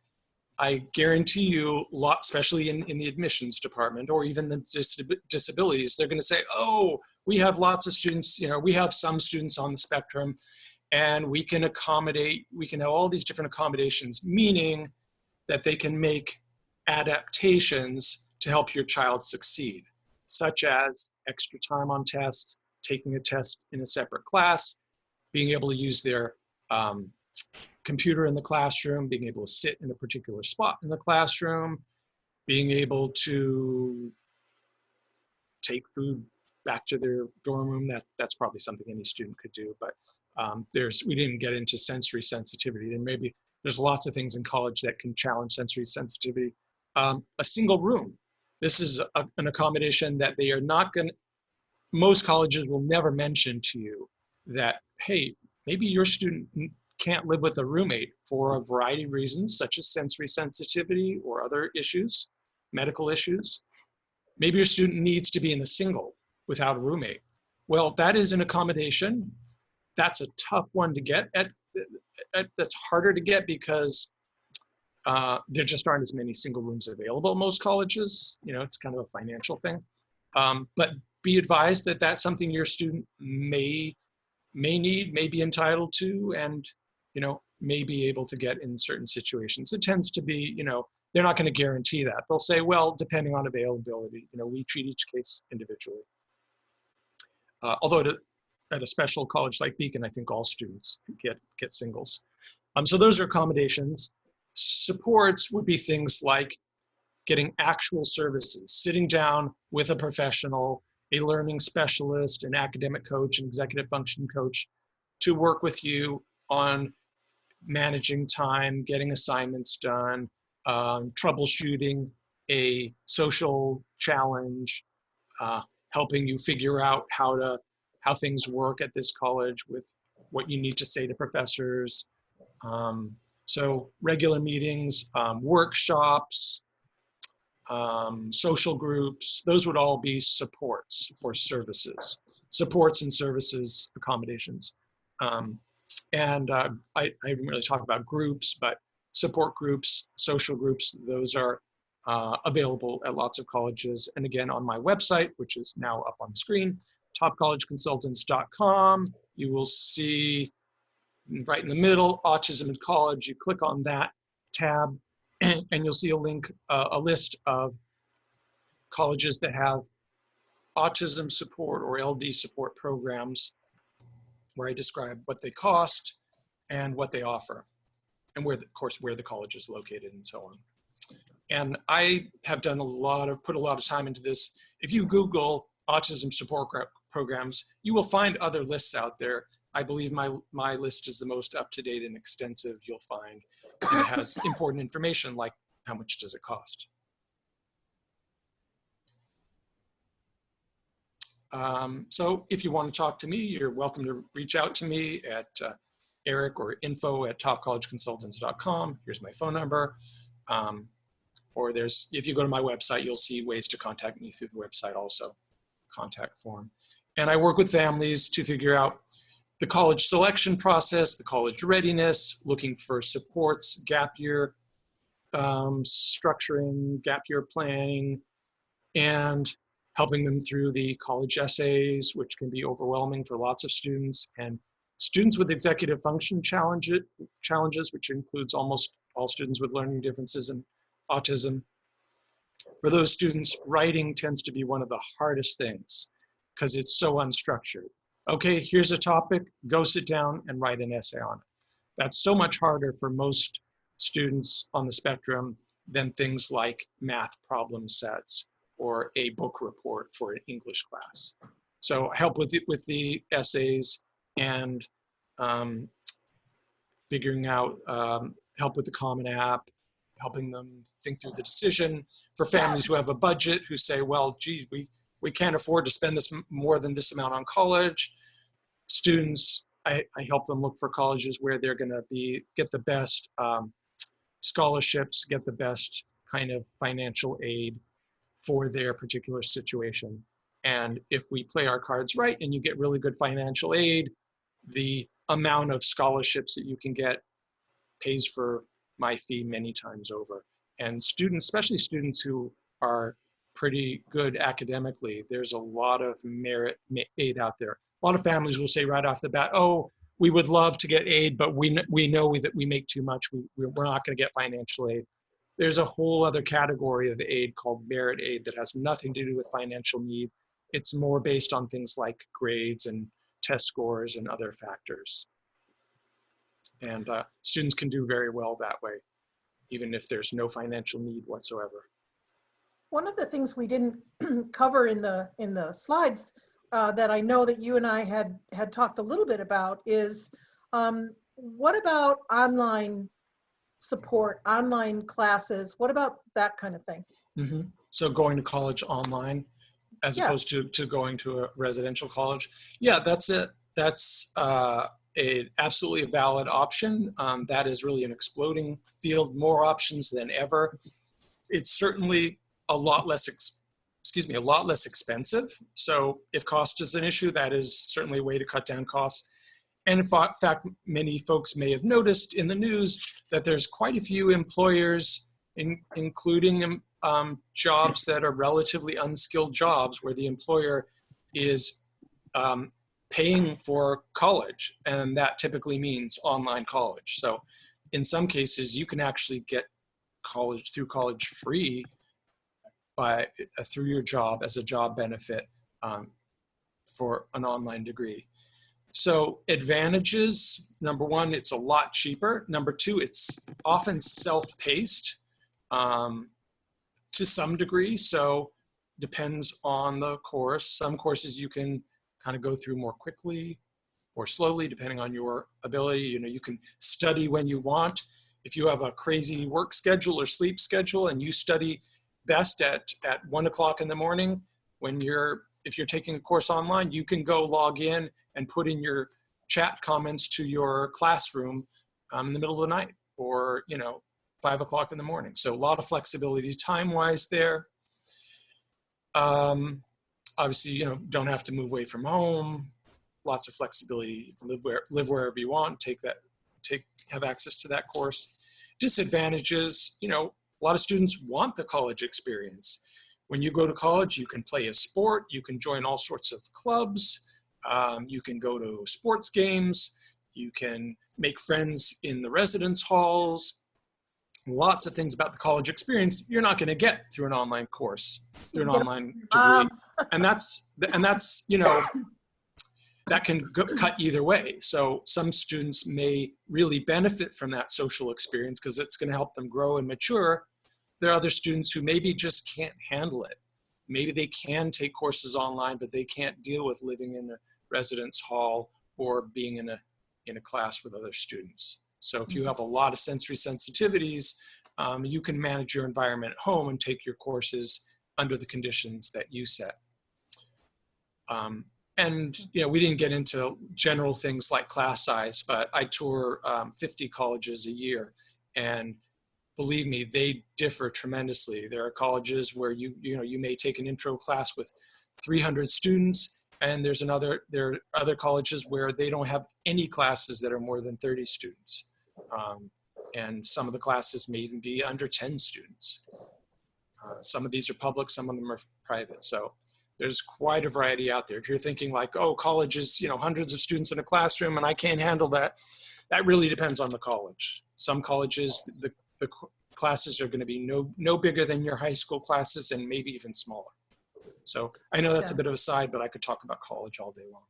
I guarantee you, especially in the admissions department or even the disabilities, they're going to say, "Oh, we have lots of students. We have some students on the spectrum, and we can accommodate. We can have all these different accommodations," meaning that they can make adaptations to help your child succeed, such as extra time on tests, taking a test in a separate class, being able to use their computer in the classroom, being able to sit in a particular spot in the classroom, being able to take food back to their dorm room. That's probably something any student could do, but we didn't get into sensory sensitivity. And maybe there's lots of things in college that can challenge sensory sensitivity. A single room. This is an accommodation that they are not going to, most colleges will never mention to you that, hey, maybe your student can't live with a roommate for a variety of reasons, such as sensory sensitivity or other issues, medical issues. Maybe your student needs to be in a single without a roommate. Well, that is an accommodation. That's a tough one to get that's harder to get because there just aren't as many single rooms available at most colleges. It's kind of a financial thing. But be advised that that's something your student may need, may be entitled to, and may be able to get in certain situations. It tends to be, they're not going to guarantee that. They'll say, well, depending on availability, we treat each case individually. Although at a special college like Beacon, I think all students get singles. So those are accommodations. Supports would be things like getting actual services, sitting down with a professional, a learning specialist, an academic coach, an executive function coach to work with you on managing time, getting assignments done, troubleshooting a social challenge, helping you figure out how things work at this college with what you need to say to professors. So regular meetings, workshops, social groups, those would all be supports or services. Supports and services, accommodations. And I didn't really talk about groups, but support groups, social groups, those are available at lots of colleges. And again, on my website, which is now up on the screen, topcollegeconsultants.com, you will see right in the middle, Autism in College. You click on that tab and you'll see a link, a list of colleges that have autism support or LD support programs where I describe what they cost and what they offer and where, of course, where the college is located and so on. And I have done put a lot of time into this. If you Google autism support programs, you will find other lists out there. I believe my list is the most up-to-date and extensive you'll find, and it has important information like how much does it cost. So if you want to talk to me, you're welcome to reach out to me at Eric or info@topcollegeconsultants.com. Here's my phone number. Or if you go to my website, you'll see ways to contact me through the website also, contact form. And I work with families to figure out the college selection process, the college readiness, looking for supports, gap year structuring, gap year planning, and helping them through the college essays, which can be overwhelming for lots of students, and students with executive function challenges, which includes almost all students with learning differences and autism. For those students, writing tends to be one of the hardest things. because it's so unstructured. Okay, here's a topic, go sit down and write an essay on it. That's so much harder for most students on the spectrum than things like math problem sets or a book report for an English class. So help with the essays and figuring out, help with the Common App, helping them think through the decision. For families who have a budget, who say, well, geez, we can't afford to spend this more than this amount on college. Students, I help them look for colleges where they're going to get the best scholarships, get the best kind of financial aid for their particular situation. And if we play our cards right and you get really good financial aid, the amount of scholarships that you can get pays for my fee many times over. And students, especially students who are pretty good academically, there's a lot of merit aid out there. A lot of families will say right off the bat, oh, we would love to get aid, but we know that we make too much. We're not going to get financial aid. There's a whole other category of aid called merit aid that has nothing to do with financial need. It's more based on things like grades and test scores and other factors. And students can do very well that way, even if there's no financial need whatsoever. One of the things we didn't cover in the slides that I know that you and I had talked a little bit about is what about online support, online classes? What about that kind of thing? Mm-hmm. So going to college online as opposed to going to a residential college. Yeah, that's it. That's absolutely a valid option. That is really an exploding field, more options than ever. It's certainly a lot less expensive. So if cost is an issue, that is certainly a way to cut down costs. And in fact, many folks may have noticed in the news that there's quite a few employers, including jobs that are relatively unskilled jobs, where the employer is paying for college, and that typically means online college. So in some cases, you can actually get college free through your job as a job benefit for an online degree. So advantages, number one, it's a lot cheaper. Number two, it's often self-paced to some degree. So depends on the course. Some courses you can kind of go through more quickly or slowly, depending on your ability. You can study when you want. If you have a crazy work schedule or sleep schedule and you study best at 1 o'clock in the morning, if you're taking a course online, you can go log in and put in your chat comments to your classroom in the middle of the night, or 5 o'clock in the morning. So a lot of flexibility time-wise there. Obviously, don't have to move away from home. Lots of flexibility. Live wherever you want. Have access to that course. Disadvantages, a lot of students want the college experience. When you go to college, you can play a sport. You can join all sorts of clubs. You can go to sports games. You can make friends in the residence halls. Lots of things about the college experience you're not going to get through an online course, through an online degree. And that's that can cut either way. So some students may really benefit from that social experience because it's going to help them grow and mature. There are other students who maybe just can't handle it. Maybe they can take courses online, but they can't deal with living in a residence hall or being in a class with other students. So if you have a lot of sensory sensitivities, you can manage your environment at home and take your courses under the conditions that you set. And we didn't get into general things like class size, but I tour 50 colleges a year, and believe me, they differ tremendously. There are colleges where you may take an intro class with 300 students, and there are other colleges where they don't have any classes that are more than 30 students. And some of the classes may even be under 10 students. Some of these are public, some of them are private. So there's quite a variety out there. If you're thinking like, oh, college is, hundreds of students in a classroom and I can't handle that, that really depends on the college. Some colleges, the classes are going to be no bigger than your high school classes and maybe even smaller. So I know that's Yeah. a bit of a side, but I could talk about college all day long.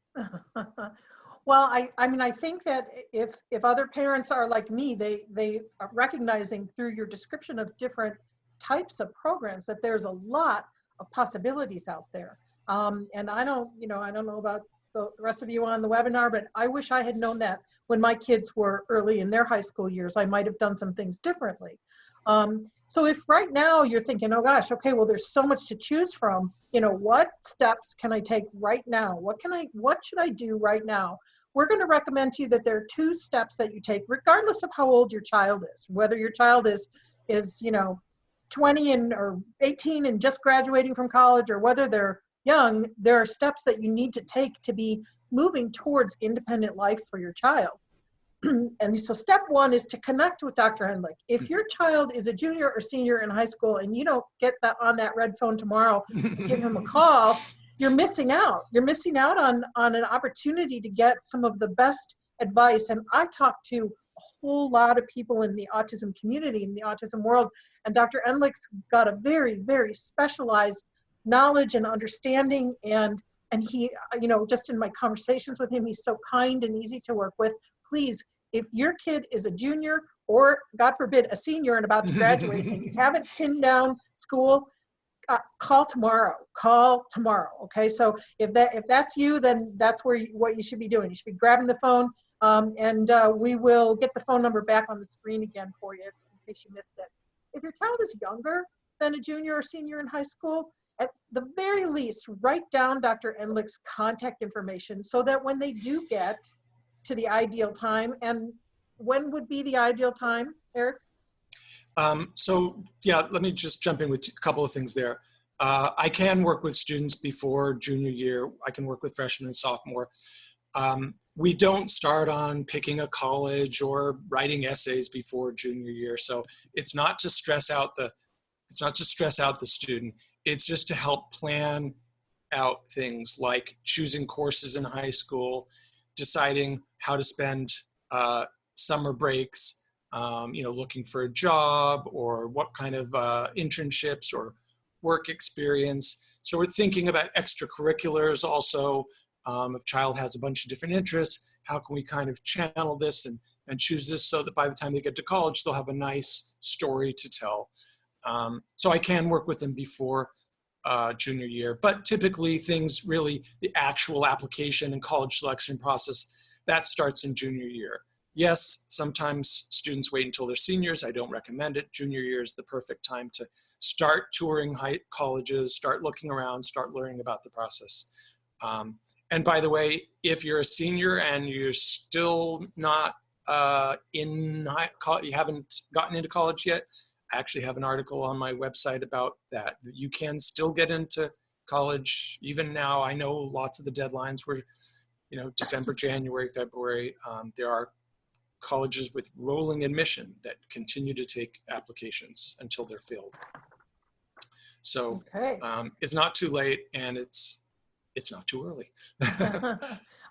Well, I mean, I think that if other parents are like me, they are recognizing through your description of different types of programs that there's a lot of possibilities out there. And I don't know about the rest of you on the webinar, but I wish I had known that when my kids were early in their high school years. I might have done some things differently. So if right now you're thinking, oh gosh, okay, well, there's so much to choose from, what steps can I take right now? What should I do right now? We're going to recommend to you that there are 2 steps that you take, regardless of how old your child is, whether your child is 20 or 18 and just graduating from college, or whether they're young. There are steps that you need to take to be moving towards independent life for your child. And so step 1 is to connect with Dr. Hendlick. If your child is a junior or senior in high school and you don't get that on that red phone tomorrow and give him a call, you're missing out. You're missing out on an opportunity to get some of the best advice. And I talked to a whole lot of people in the autism community, in the autism world, and Dr. Hendlick's got a very, very specialized knowledge and understanding. And he, just in my conversations with him, he's so kind and easy to work with. Please, if your kid is a junior or, God forbid, a senior and about to graduate and you haven't pinned down school, call tomorrow. Okay, so if that's you, then that's what you should be doing. You should be grabbing the phone, and we will get the phone number back on the screen again for you in case you missed it. If your child is younger than a junior or senior in high school, at the very least, write down Dr. Hendlick's contact information so that when they do get to the ideal time, and when would be the ideal time, Eric? So yeah, let me just jump in with a couple of things there. I can work with students before junior year. I can work with freshmen and sophomore. We don't start on picking a college or writing essays before junior year. So it's not to stress out the student. It's just to help plan out things like choosing courses in high school, deciding how to spend summer breaks, looking for a job, or what kind of internships or work experience. So we're thinking about extracurriculars also. If child has a bunch of different interests, how can we kind of channel this and choose this so that by the time they get to college, they'll have a nice story to tell. So I can work with them before junior year, but typically things really, the actual application and college selection process, that starts in junior year. Yes, sometimes students wait until they're seniors. I don't recommend it. Junior year is the perfect time to start touring colleges, start looking around, start learning about the process. And by the way, if you're a senior and you're still not you haven't gotten into college yet, I actually have an article on my website about that. You can still get into college even now. I know lots of the deadlines were, December, January, February. There are colleges with rolling admission that continue to take applications until they're filled. So Okay. It's not too late, and it's not too early.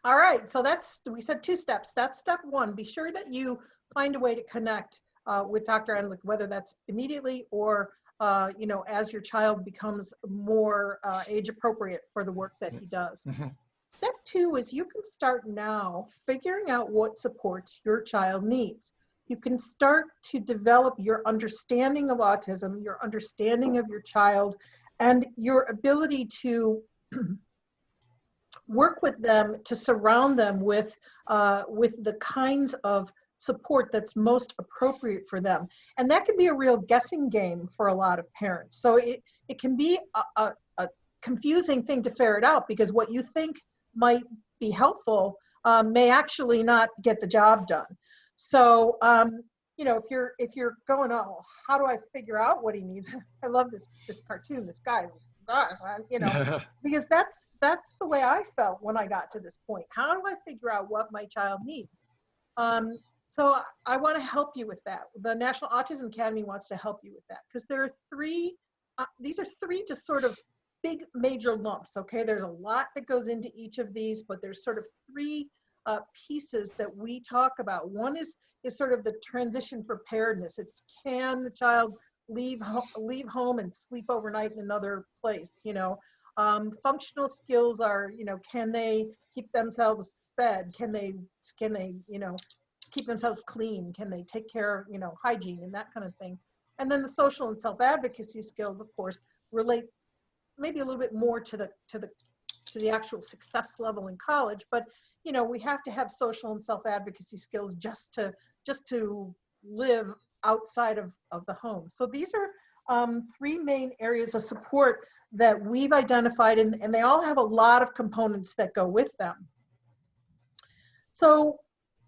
All right, so we said 2 steps. That's step 1. Be sure that you find a way to connect with Dr. Hendlick, whether that's immediately or as your child becomes more age appropriate for the work that he does. Mm-hmm. Step 2 is you can start now figuring out what supports your child needs. You can start to develop your understanding of autism, your understanding of your child, and your ability to work with them, to surround them with the kinds of support that's most appropriate for them. And that can be a real guessing game for a lot of parents. So it can be a confusing thing to ferret out, because what you think might be helpful may actually not get the job done. So if you're going, oh, how do I figure out what he needs? I love this cartoon. This guy's, gosh, because that's the way I felt when I got to this point. How do I figure out what my child needs? So I want to help you with that. The National Autism Academy wants to help you with that, because there are 3, these are 3 just sort of big major lumps, okay? There's a lot that goes into each of these, but there's sort of 3 pieces that we talk about. One is sort of the transition preparedness. It's, can the child leave home and sleep overnight in another place, Functional skills are, can they keep themselves fed? Can they, keep themselves clean? Can they take care of, hygiene and that kind of thing? And then the social and self-advocacy skills, of course, relate maybe a little bit more to the actual success level in college. But, we have to have social and self-advocacy skills just to live outside of the home. So these are three main areas of support that we've identified, and they all have a lot of components that go with them. So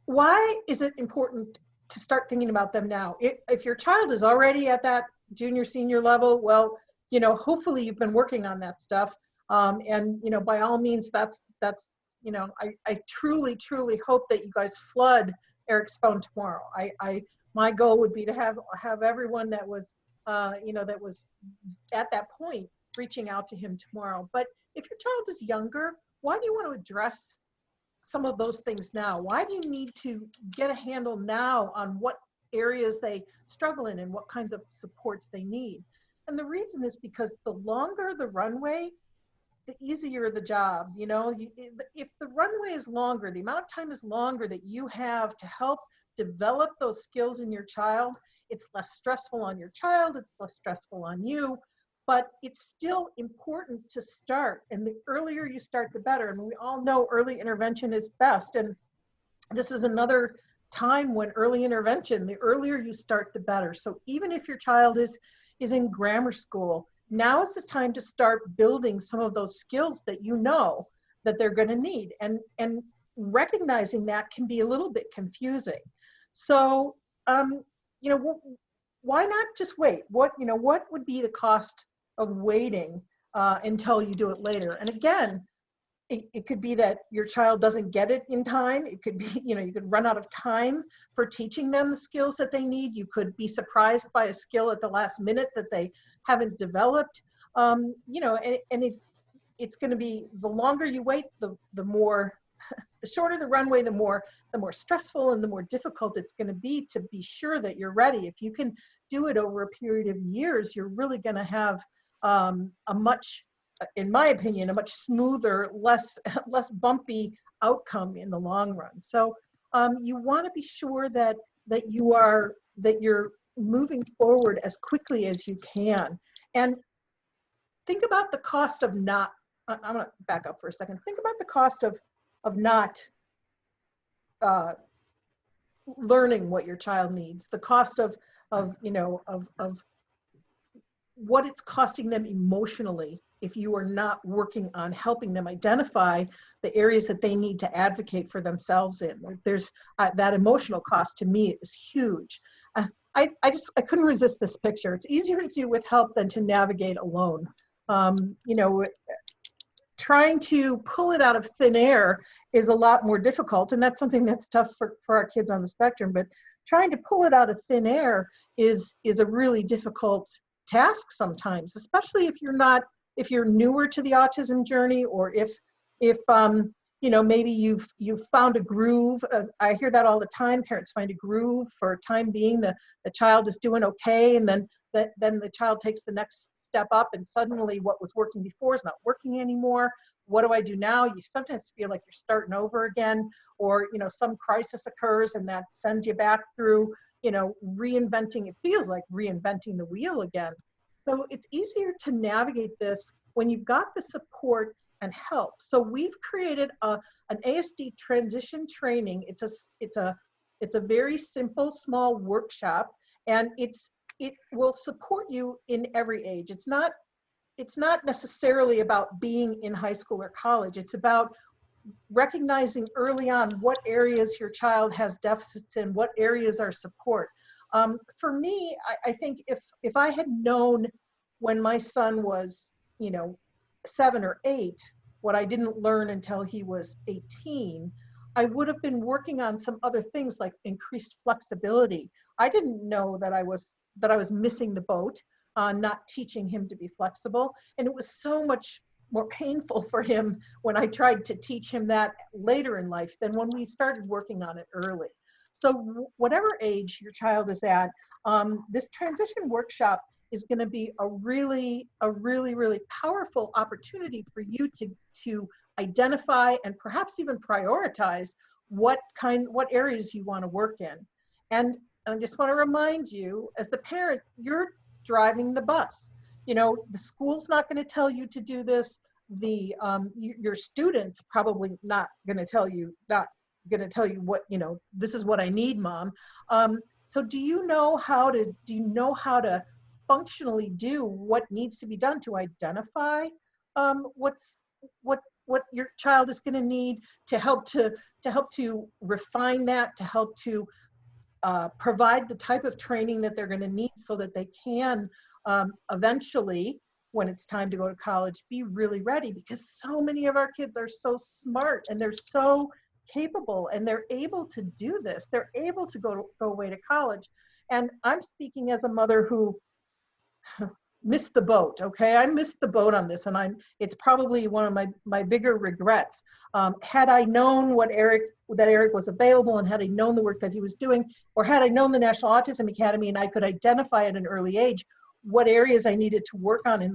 why is it important to start thinking about them now? If your child is already at that junior, senior level, well, hopefully you've been working on that stuff. And, by all means, that's I truly, truly hope that you guys flood Eric's phone tomorrow. My goal would be to have everyone that was, that was at that point reaching out to him tomorrow. But if your child is younger, why do you want to address some of those things now? Why do you need to get a handle now on what areas they struggle in and what kinds of supports they need? And the reason is because the longer the runway, the easier the job. If the runway is longer, the amount of time is longer that you have to help develop those skills in your child, it's less stressful on your child, it's less stressful on you, but it's still important to start. And the earlier you start, the better. And we all know early intervention is best. And this is another time when early intervention, the earlier you start, the better. So even if your child is in grammar school, now is the time to start building some of those skills that that they're going to need. And recognizing that can be a little bit confusing. So, why not just wait? What would be the cost of waiting until you do it later? And again, it could be that your child doesn't get it in time. It could be, you could run out of time for teaching them the skills that they need. You could be surprised by a skill at the last minute that they haven't developed. It's going to be, the longer you wait, the more, the shorter the runway, the more stressful and the more difficult it's going to be sure that you're ready. If you can do it over a period of years, you're really going to have a much, in my opinion, a much smoother, less bumpy outcome in the long run. So you want to be sure that you're moving forward as quickly as you can. And think about the cost of not, I'm going to back up for a second. Think about the cost of not learning what your child needs, the cost of what it's costing them emotionally if you are not working on helping them identify the areas that they need to advocate for themselves in. There's that emotional cost, to me, is huge. I couldn't resist this picture. It's easier to do with help than to navigate alone. Trying to pull it out of thin air is a lot more difficult, and that's something that's tough for our kids on the spectrum. But trying to pull it out of thin air is a really difficult task sometimes, especially if you're newer to the autism journey, or if maybe you've found a groove. I hear that all the time. Parents find a groove for a time being. The child is doing okay, and then the child takes the next step up, and suddenly what was working before is not working anymore. What do I do now? You sometimes feel like you're starting over again, or some crisis occurs and that sends you back through reinventing. It feels like reinventing the wheel again. So it's easier to navigate this when you've got the support and help. So we've created an ASD transition training. It's a very simple, small workshop, and it will support you in every age. It's not necessarily about being in high school or college. It's about recognizing early on what areas your child has deficits in, what areas are support. For me, I think if I had known when my son was 7 or 8, what I didn't learn until he was 18, I would have been working on some other things like increased flexibility. I didn't know that I was missing the boat on not teaching him to be flexible. And it was so much more painful for him when I tried to teach him that later in life than when we started working on it early. So whatever age your child is at, this transition workshop is going to be a really, really powerful opportunity for you to identify and perhaps even prioritize what areas you want to work in. And I just want to remind you, as the parent, you're driving the bus. You know, the school's not going to tell you to do this. Your students probably not going to tell you what, you know, this is what I need, Mom. So do you know how to functionally do what needs to be done to identify what your child is going to need, to help to refine that, to help to provide the type of training that they're going to need so that they can eventually, when it's time to go to college, be really ready? Because so many of our kids are so smart and they're so capable and they're able to do this. They're able to go away to college. And I'm speaking as a mother who missed the boat. Okay, I missed the boat on this, and it's probably one of my bigger regrets. Had I known that Eric was available, and had I known the work that he was doing, or had I known the National Autism Academy and I could identify at an early age what areas I needed to work on in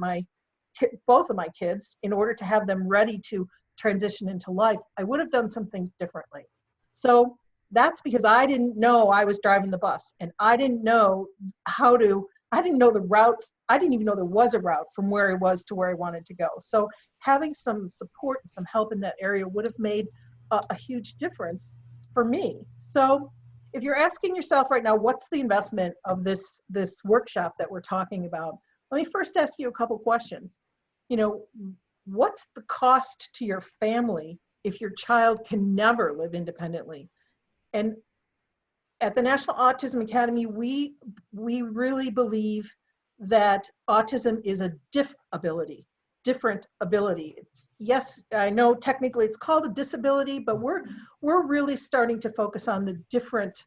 both of my kids in order to have them ready to transition into life, I would have done some things differently. So that's because I didn't know I was driving the bus, and I didn't know I didn't know the route. I didn't even know there was a route from where I was to where I wanted to go. So having some support and some help in that area would have made a huge difference for me. So if you're asking yourself right now, what's the investment of this workshop that we're talking about? Let me first ask you a couple questions. You know, what's the cost to your family if your child can never live independently? And at the National Autism Academy, we really believe that autism is a different ability. Yes, I know technically it's called a disability, but we're really starting to focus on the different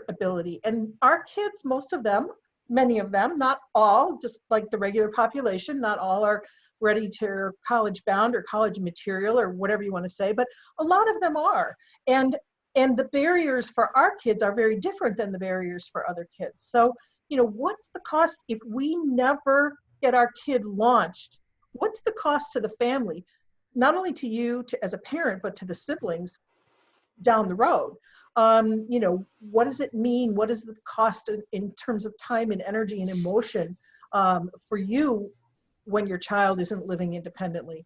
ability. And our kids, most of them, many of them, not all, just like the regular population, not all are ready to college bound or college material or whatever you want to say, but a lot of them are. And the barriers for our kids are very different than the barriers for other kids. So, you know, what's the cost if we never get our kid launched? What's the cost to the family, not only to you as a parent, but to the siblings down the road? You know, what does it mean? What is the cost in terms of time and energy and emotion for you when your child isn't living independently?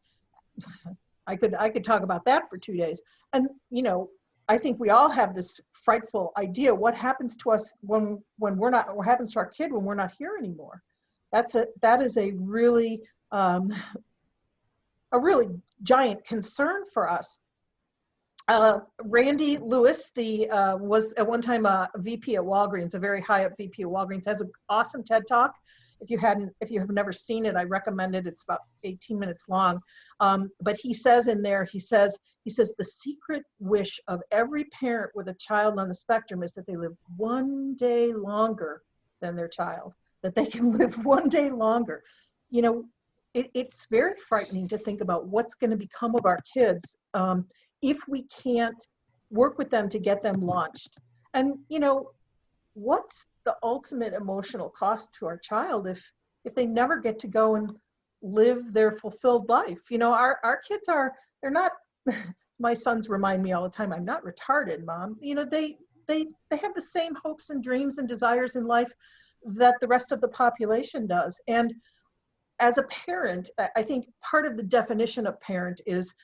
I could talk about that for 2 days. And, you know, I think we all have this frightful idea what happens to us when we're not, what happens to our kid when we're not here anymore. That is a really giant concern for us. Randy Lewis, was at one time a VP at Walgreens, a very high up VP at Walgreens, has an awesome TED Talk. If you have never seen it, I recommend it. It's about 18 minutes long. But he says in there, he says, the secret wish of every parent with a child on the spectrum is that they live one day longer than their child, that they can live one day longer. You know, it's very frightening to think about what's going to become of our kids if we can't work with them to get them launched. And, you know, what's the ultimate emotional cost to our child if they never get to go and live their fulfilled life? You know, our kids they're not, my sons remind me all the time, I'm not retarded, Mom. You know, they have the same hopes and dreams and desires in life that the rest of the population does. And as a parent, I think part of the definition of parent is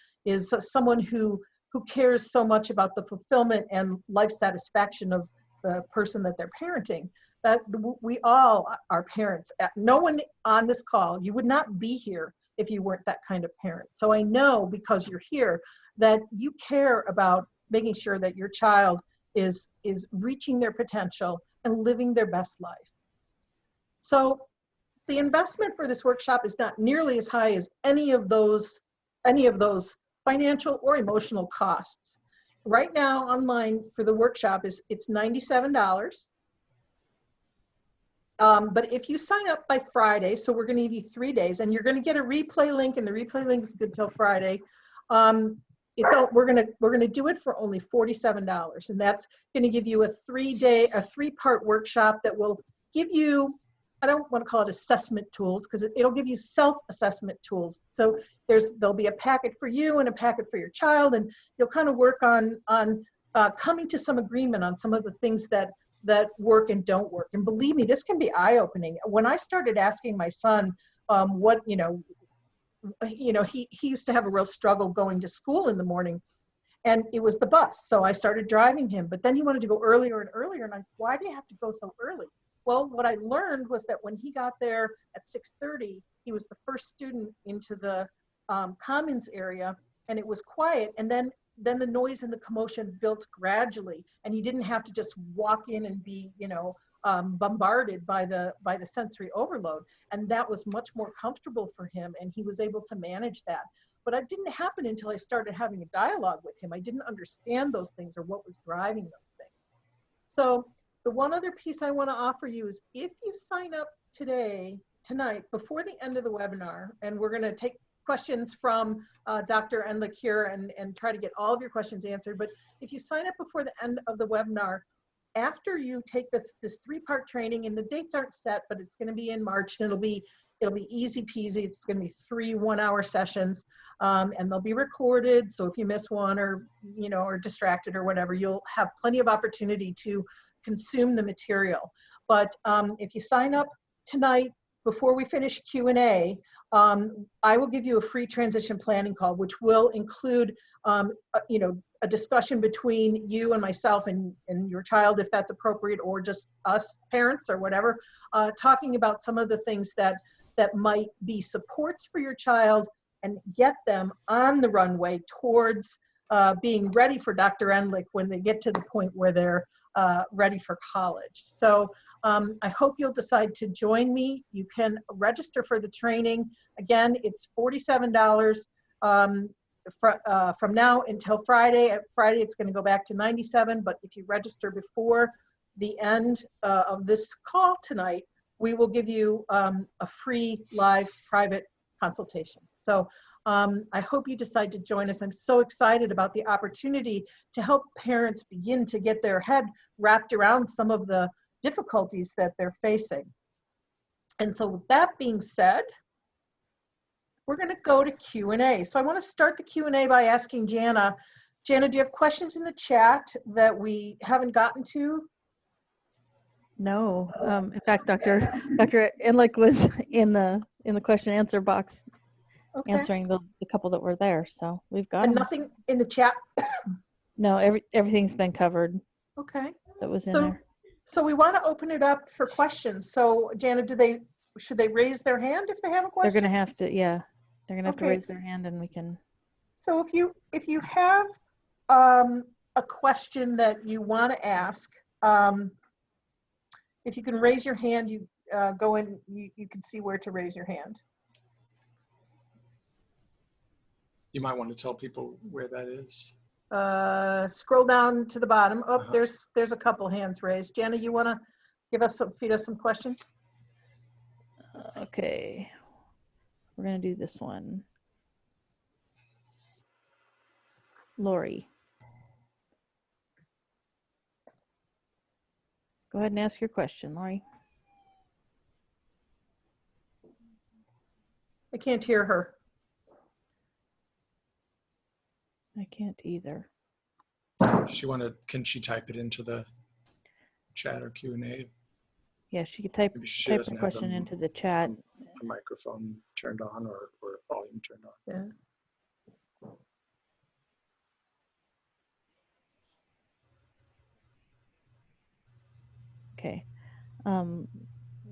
someone who cares so much about the fulfillment and life satisfaction of the person that they're parenting, that we all are parents. No one on this call, you would not be here if you weren't that kind of parent. So I know, because you're here, that you care about making sure that your child is reaching their potential and living their best life. So the investment for this workshop is not nearly as high as any of those financial or emotional costs. Right now, online for the workshop it's $97. But if you sign up by Friday, so we're going to give you 3 days, and you're going to get a replay link, and the replay link is good till Friday. We're going to do it for only $47, and that's going to give you a 3-part workshop that will give you I don't want to call it assessment tools, because it'll give you self-assessment tools. So there'll be a packet for you and a packet for your child, and you'll kind of work on coming to some agreement on some of the things that work and don't work. And believe me, this can be eye-opening. When I started asking my son what, he used to have a real struggle going to school in the morning, and it was the bus. So I started driving him, but then he wanted to go earlier and earlier. And I said, why do you have to go so early? Well, what I learned was that when he got there at 6:30, he was the first student into the commons area, and it was quiet. And then the noise and the commotion built gradually, and he didn't have to just walk in and be, bombarded by the sensory overload. And that was much more comfortable for him, and he was able to manage that. But it didn't happen until I started having a dialogue with him. I didn't understand those things or what was driving those things. So the one other piece I want to offer you is, if you sign up tonight, before the end of the webinar, and we're going to take questions from Dr. Enlick here and try to get all of your questions answered. But if you sign up before the end of the webinar, after you take this 3-part training, and the dates aren't set, but it's going to be in March, and it'll be easy peasy. It's going to be 3 one-hour sessions, and they'll be recorded. So if you miss one, or or distracted or whatever, you'll have plenty of opportunity to consume the material. But if you sign up tonight before we finish Q&A, I will give you a free transition planning call, which will include a discussion between you and myself and your child, if that's appropriate, or just us parents or whatever, talking about some of the things that might be supports for your child and get them on the runway towards being ready for Dr. Enlick when they get to the point where they're ready for college. So I hope you'll decide to join me. You can register for the training. Again, it's $47 from now until Friday. At Friday, it's going to go back to $97. But if you register before the end of this call tonight, we will give you a free live private consultation. So I hope you decide to join us. I'm so excited about the opportunity to help parents begin to get their head wrapped around some of the difficulties that they're facing. And so with that being said, we're going to go to Q&A. So I want to start the Q&A by asking Jana. Jana, do you have questions in the chat that we haven't gotten to? No. In fact, Dr. Enlick was in the question and answer box, Okay. answering the couple that were there. So we've got And them. nothing in the chat? No, everything's been covered. Okay. That was in there. So we want to open it up for questions. So Jana, should they raise their hand if they have a question? They're going to have to, yeah. They're going to have to Okay. raise their hand, and we can. So if you have a question that you want to ask, if you can raise your hand, you go in, you can see where to raise your hand. You might want to tell people where that is. Scroll down to the bottom. Oh, there's a couple hands raised. Jana, you want to feed us some questions? Okay. We're going to do this one. Lori. Go ahead and ask your question, Lori. I can't hear her. I can't either. Can she type it into the chat or Q&A? Yeah, she could type She the doesn't have question into the chat. a microphone turned on or volume turned on. Yeah. Okay.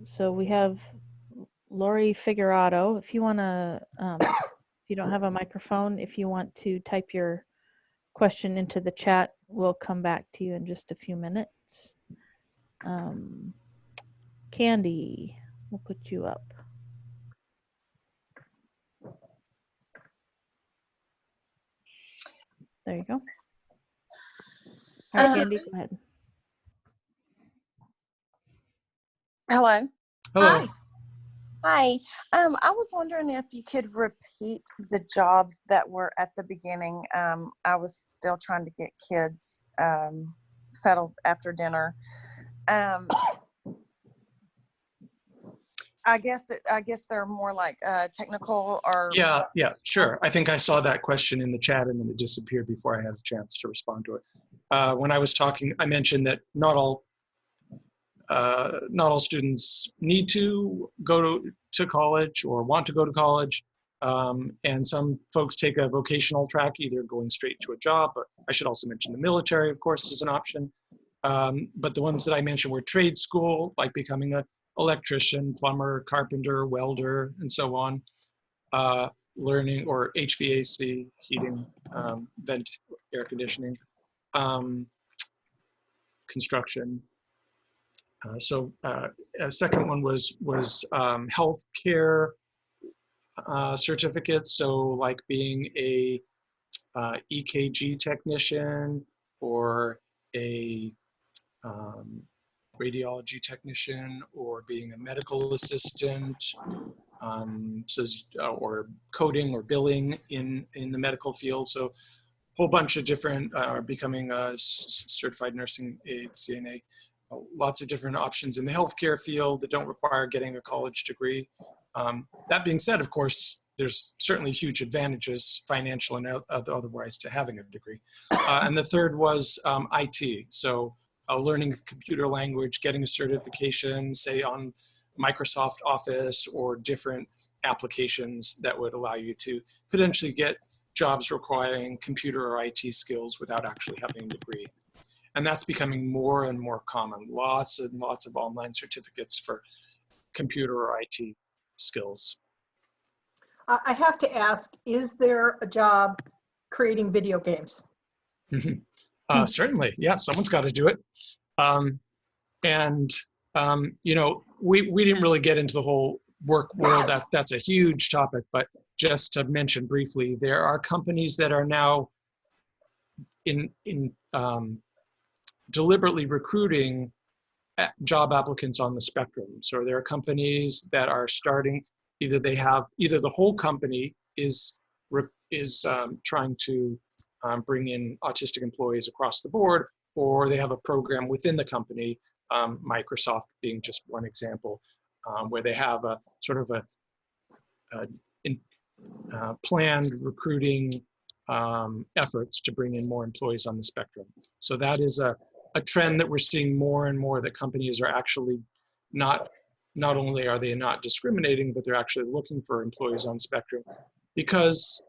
So we have Lori Figurato. If you want to, if you don't have a microphone, if you want to type your question into the chat, we'll come back to you in just a few minutes. Candy, we'll put you up. There you go. All right, Candy, go ahead. Hello. Hello. Hi. Hi. I was wondering if you could repeat the jobs that were at the beginning. I was still trying to get kids settled after dinner. I guess they're more like technical or. Yeah, yeah, sure. I think I saw that question in the chat and then it disappeared before I had a chance to respond to it. When I was talking, I mentioned that not all students need to go to college or want to go to college. And some folks take a vocational track, either going straight to a job, but I should also mention the military, of course, is an option. But the ones that I mentioned were trade school, like becoming an electrician, plumber, carpenter, welder, and so on. Learning, or HVAC, heating, vent, air conditioning, construction. A second one was healthcare certificates. So like being a EKG technician or a radiology technician or being a medical assistant, or coding or billing in the medical field. So whole bunch of different, becoming a certified nursing aide, CNA, lots of different options in the healthcare field that don't require getting a college degree. That being said, of course, there's certainly huge advantages, financial and otherwise, to having a degree. And the third was IT. So learning a computer language, getting a certification, say on Microsoft Office or different applications that would allow you to potentially get jobs requiring computer or IT skills without actually having a degree. And that's becoming more and more common. Lots and lots of online certificates for computer or IT skills. I have to ask, is there a job creating video games? Certainly, yeah, someone's got to do it. You know, we didn't really get into the whole work world. That's a huge topic, but just to mention briefly, there are companies that are now deliberately recruiting job applicants on the spectrum. So there are companies that are starting, either the whole company is trying to bring in autistic employees across the board, or they have a program within the company, Microsoft being just one example, where they have a sort of planned recruiting efforts to bring in more employees on the spectrum. So that is a trend that we're seeing more and more, that companies are actually not only are they not discriminating, but they're actually looking for employees on the spectrum, because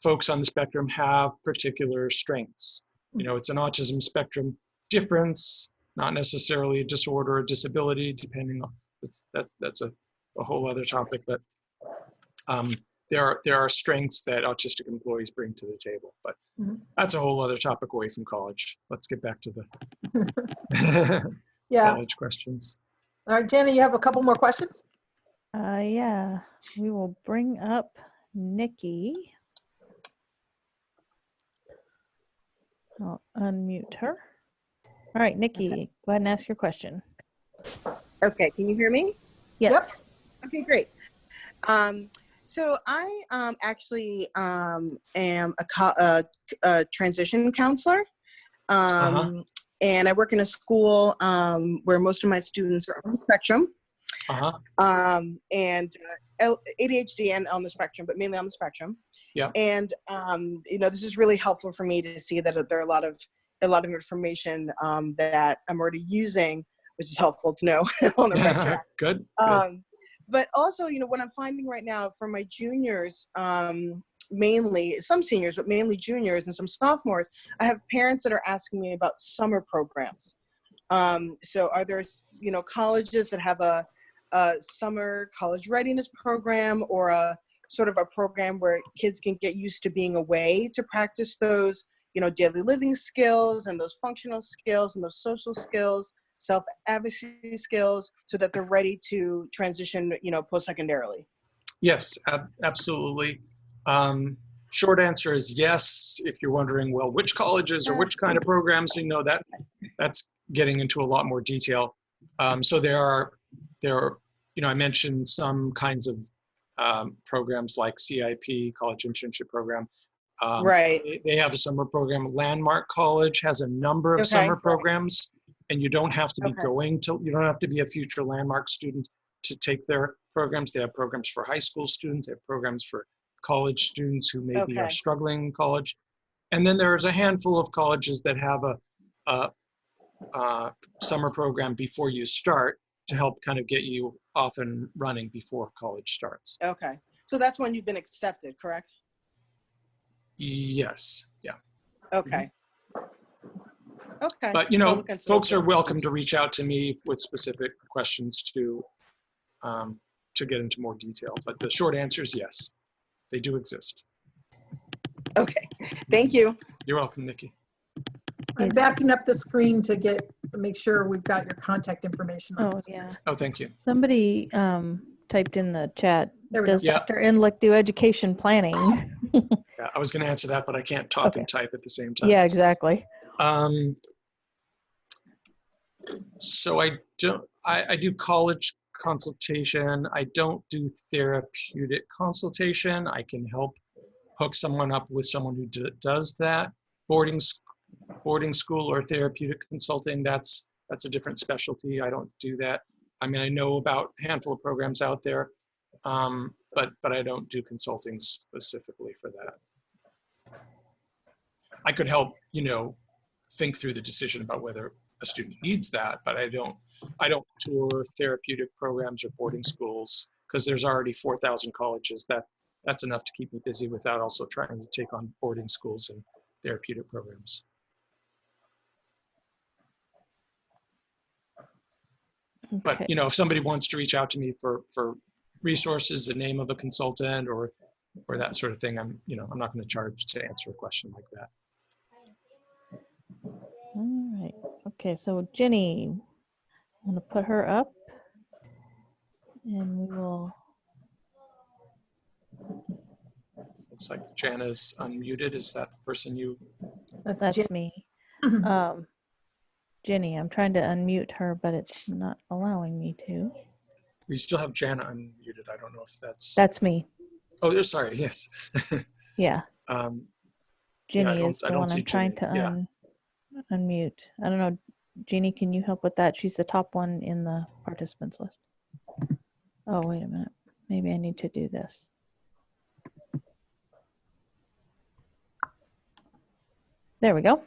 folks on the spectrum have particular strengths. You know, it's an autism spectrum difference, not necessarily a disorder or disability, depending on, that's a whole other topic, but there are strengths that autistic employees bring to the table, but that's a whole other topic away from college. Let's get back to the college questions. All right, Jenna, you have a couple more questions? Yeah, we will bring up Nikki. I'll unmute her. All right, Nikki, go ahead and ask your question. Okay, can you hear me? Yes. Yep. Okay, great. So I actually am a transition counselor, and I work in a school where most of my students are on the spectrum, and ADHD and on the spectrum, but mainly on the spectrum. Yeah. And you know, this is really helpful for me to see that there are a lot of information that I'm already using, which is helpful to know on the right track. Good. But also, you know, what I'm finding right now for my juniors, mainly some seniors, but mainly juniors and some sophomores, I have parents that are asking me about summer programs. So are there, you know, colleges that have a summer college readiness program, or a sort of a program where kids can get used to being away to practice those, you know, daily living skills and those functional skills and those social skills, self-advocacy skills, so that they're ready to transition, you know, post-secondarily? Yes, absolutely. Short answer is yes. If you're wondering, well, which colleges or which kind of programs, you know, that's getting into a lot more detail. So there are, you know, I mentioned some kinds of programs like CIP, College Internship Program. Right. They have a summer program. Landmark College has a number of summer programs, and you don't have to be you don't have to be a future Landmark student to take their programs. They have programs for high school students. They have programs for college students who maybe are Okay. struggling in college. And then there's a handful of colleges that have a summer program before you start to help kind of get you off and running before college starts. Okay. So that's when you've been accepted, correct? Yes, yeah. Okay. Okay. But, you So know, look into folks those are welcome programs. to reach out to me with specific questions to get into more detail. But the short answer is yes, they do exist. Okay. Thank you. You're welcome, Nikki. I'm Is- backing up the screen to make sure we've got your contact information on Oh, the screen. yeah. Oh, thank you. Somebody typed in the chat, There we go. does Yeah. Dr. Enlick do education planning? Yeah, I was going to answer that, but I can't talk Okay. and type at the same time. Yeah, exactly. So I do college consultation. I don't do therapeutic consultation. I can help hook someone up with someone who does that. Boarding school or therapeutic consulting, that's a different specialty. I don't do that. I mean, I know about a handful of programs out there, but I don't do consulting specifically for that. I could help, you know, think through the decision about whether a student needs that, but I don't tour therapeutic programs or boarding schools because there's already 4,000 colleges. That's enough to keep me busy without also trying to take on boarding schools and therapeutic programs. But, Okay. you know, if somebody wants to reach out to me for resources, the name of a consultant or that sort of thing, I'm not going to charge to answer a question like that. All right. Okay, so Jenny, I'm going to put her up and we will. Looks like Jana's unmuted. Is that the person you? That's Jen. me. Jenny, I'm trying to unmute her, but it's not allowing me to. We still have Jana unmuted. I don't know if that's. That's me. Oh, sorry. Yes. Yeah. Yeah, Jenny is I the don't one see I'm trying Jenny. to Yeah. unmute. I don't know. Jeannie, can you help with that? She's the top one in the participants list. Oh, wait a minute. Maybe I need to do this. There we go.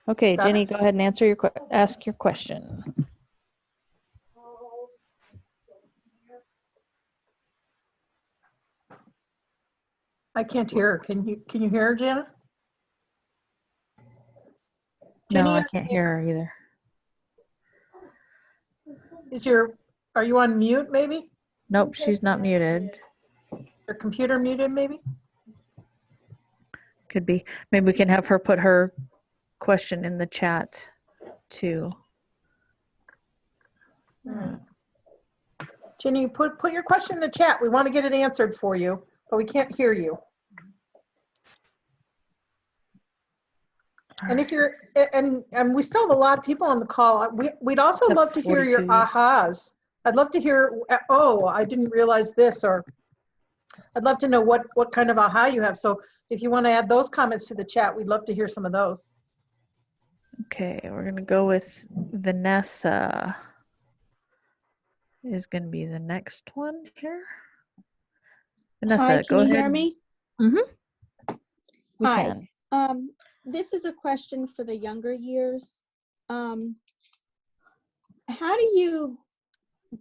Okay, Got Jenny, it. go ahead and ask your question. I can't hear her. Can you hear her, Jana? No, Jenny, I can't hear her either. are you on mute maybe? Nope, she's not muted. Your computer muted maybe? Could be. Maybe we can have her put her question in the chat too. Jenny, put your question in the chat. We want to get it answered for you, but we can't hear you. And if you're, and we still have a lot of people on the call. We'd also Have love to hear your 42. ahas. I'd love to hear, oh, I didn't realize this, or I'd love to know what kind of aha you have. So if you want to add those comments to the chat, we'd love to hear some of those. Okay, we're gonna go with Vanessa. Is gonna be the next one here. Vanessa, Hi, go can you ahead. hear me? We Hi. can. This is a question for the younger years. How do you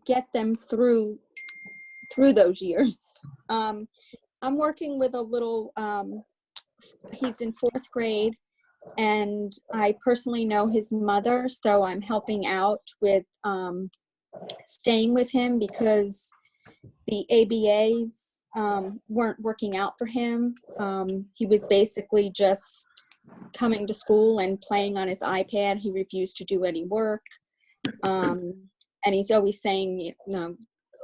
get them through those years? I'm working with a little, he's in 4th grade, and I personally know his mother, so I'm helping out with staying with him because the ABAs weren't working out for him. He was basically just coming to school and playing on his iPad. He refused to do any work. And he's always saying, you know,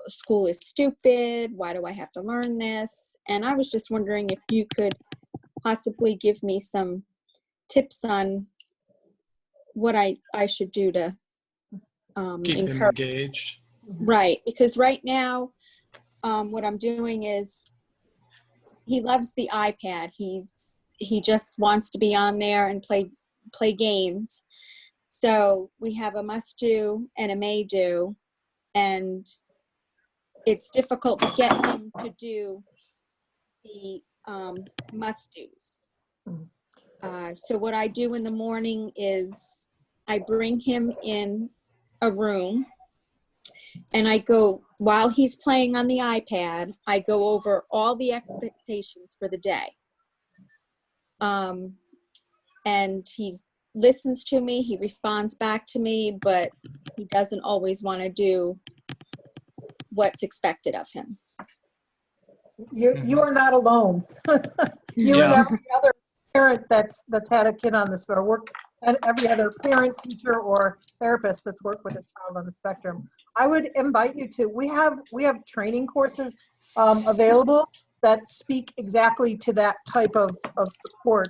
school is stupid. Why do I have to learn this? And I was just wondering if you could possibly give me some tips on what I should do to Keep them encourage. engaged. Right, because right now, what I'm doing is he loves the iPad. He just wants to be on there and play games. So we have a must do and a may do, and it's difficult to get him to do the must-dos. So what I do in the morning is I bring him in a room and I go, while he's playing on the iPad, I go over all the expectations for the day. And he listens to me, he responds back to me, but he doesn't always want to do what's expected of him. You are not alone. You and Yeah. every other parent that's had a kid on the spectrum, and every other parent, teacher, or therapist that's worked with a child on the spectrum. I would invite you to. We have training courses available that speak exactly to that type of support,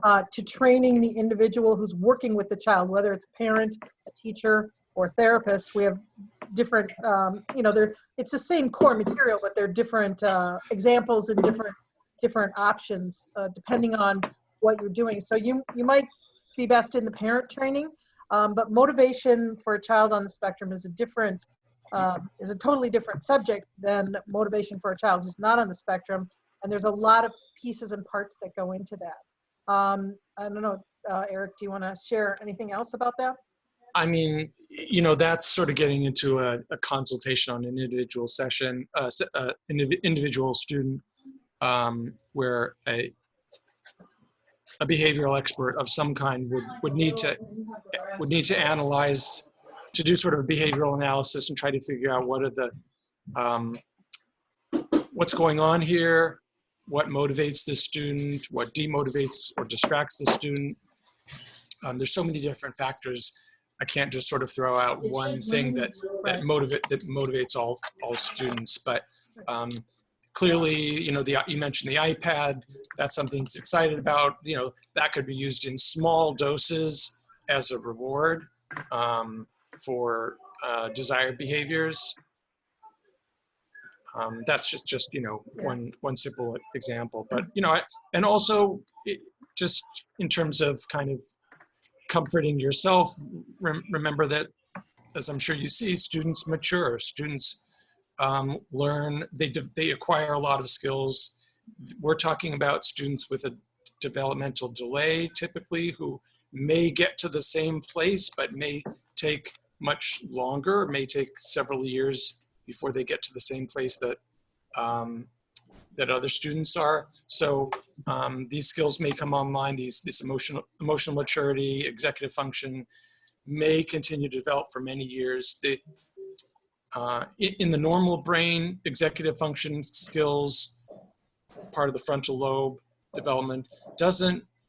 to training the individual who's working with the child, whether it's a parent, a teacher, or therapist. We have different, it's the same core material, but they're different examples and different options depending on what you're doing. So you might be best in the parent training, but motivation for a child on the spectrum is a totally different subject than motivation for a child who's not on the spectrum. And there's a lot of pieces and parts that go into that. I don't know, Eric, do you want to share anything else about that? I mean, that's sort of getting into a consultation on an individual session, individual student, where a behavioral expert of some kind would need to analyze, to do sort of a behavioral analysis and try to figure out what are the what's going on here, what motivates the student, what demotivates or distracts the student. There's so many different factors. I can't just sort of throw out one thing that motivates all students. But clearly, you mentioned the iPad. That's something he's excited about. That could be used in small doses as a reward for desired behaviors. That's just one simple example. But and also just in terms of kind of comforting yourself, remember that, as I'm sure you see, students mature, students learn, they acquire a lot of skills. We're talking about students with a developmental delay, typically, who may get to the same place, but may take much longer, may take several years before they get to the same place that that other students are. So these skills may come online, this emotional maturity, executive function may continue to develop for many years. In the normal brain, executive function skills, part of the frontal lobe development,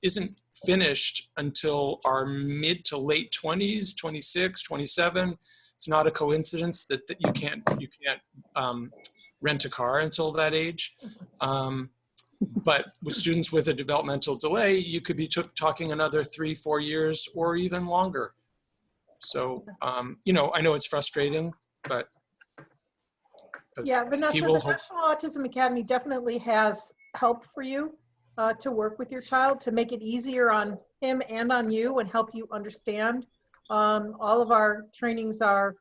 isn't finished until our mid to late 20s, 26, 27. It's not a coincidence that you can't rent a car until that age. But with students with a developmental delay, you could be talking another 3-4 years or even longer. So, I know it's frustrating, but yeah, Vanessa, the National Autism Academy definitely has help for you to work with your child, to make it easier on him and on you, and help you understand. All of our trainings are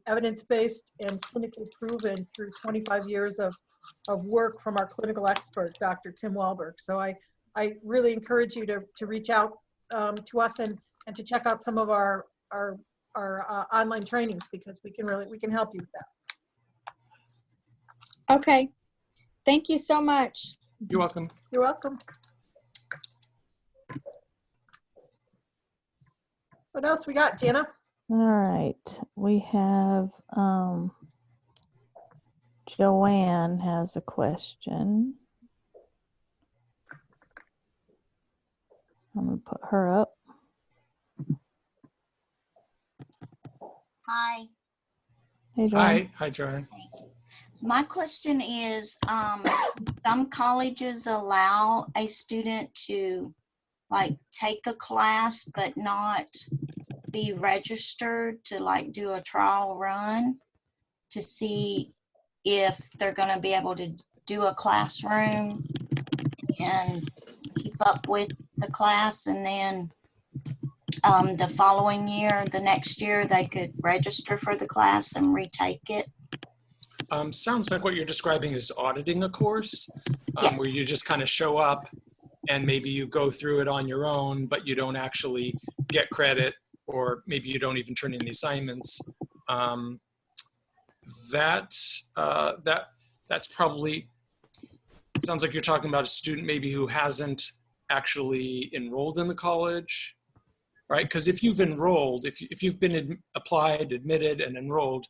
evidence-based and clinically proven through 25 years of work from our clinical expert, Dr. Tim Wahlberg. So I really encourage you to reach out to us and to check out some of our online trainings, because we can help you with that. Okay. Thank you so much. You're welcome. You're welcome. What else we got, Jana? All right, we have Joanne has a question. I'm gonna put her up. Hi. Hey, Joanne. Hi, Joanne. My question is, some colleges allow a student to take a class but not be registered, to do a trial run to see if they're going to be able to do a classroom and keep up with the class, and then the following year, the next year, they could register for the class and retake it. Sounds like what you're describing is auditing a course, Yes. where you just kind of show up and maybe you go through it on your own, but you don't actually get credit, or maybe you don't even turn in the assignments. Um, that's probably, it sounds like you're talking about a student maybe who hasn't actually enrolled in the college, right? Because if you've enrolled, if you've been applied, admitted, and enrolled,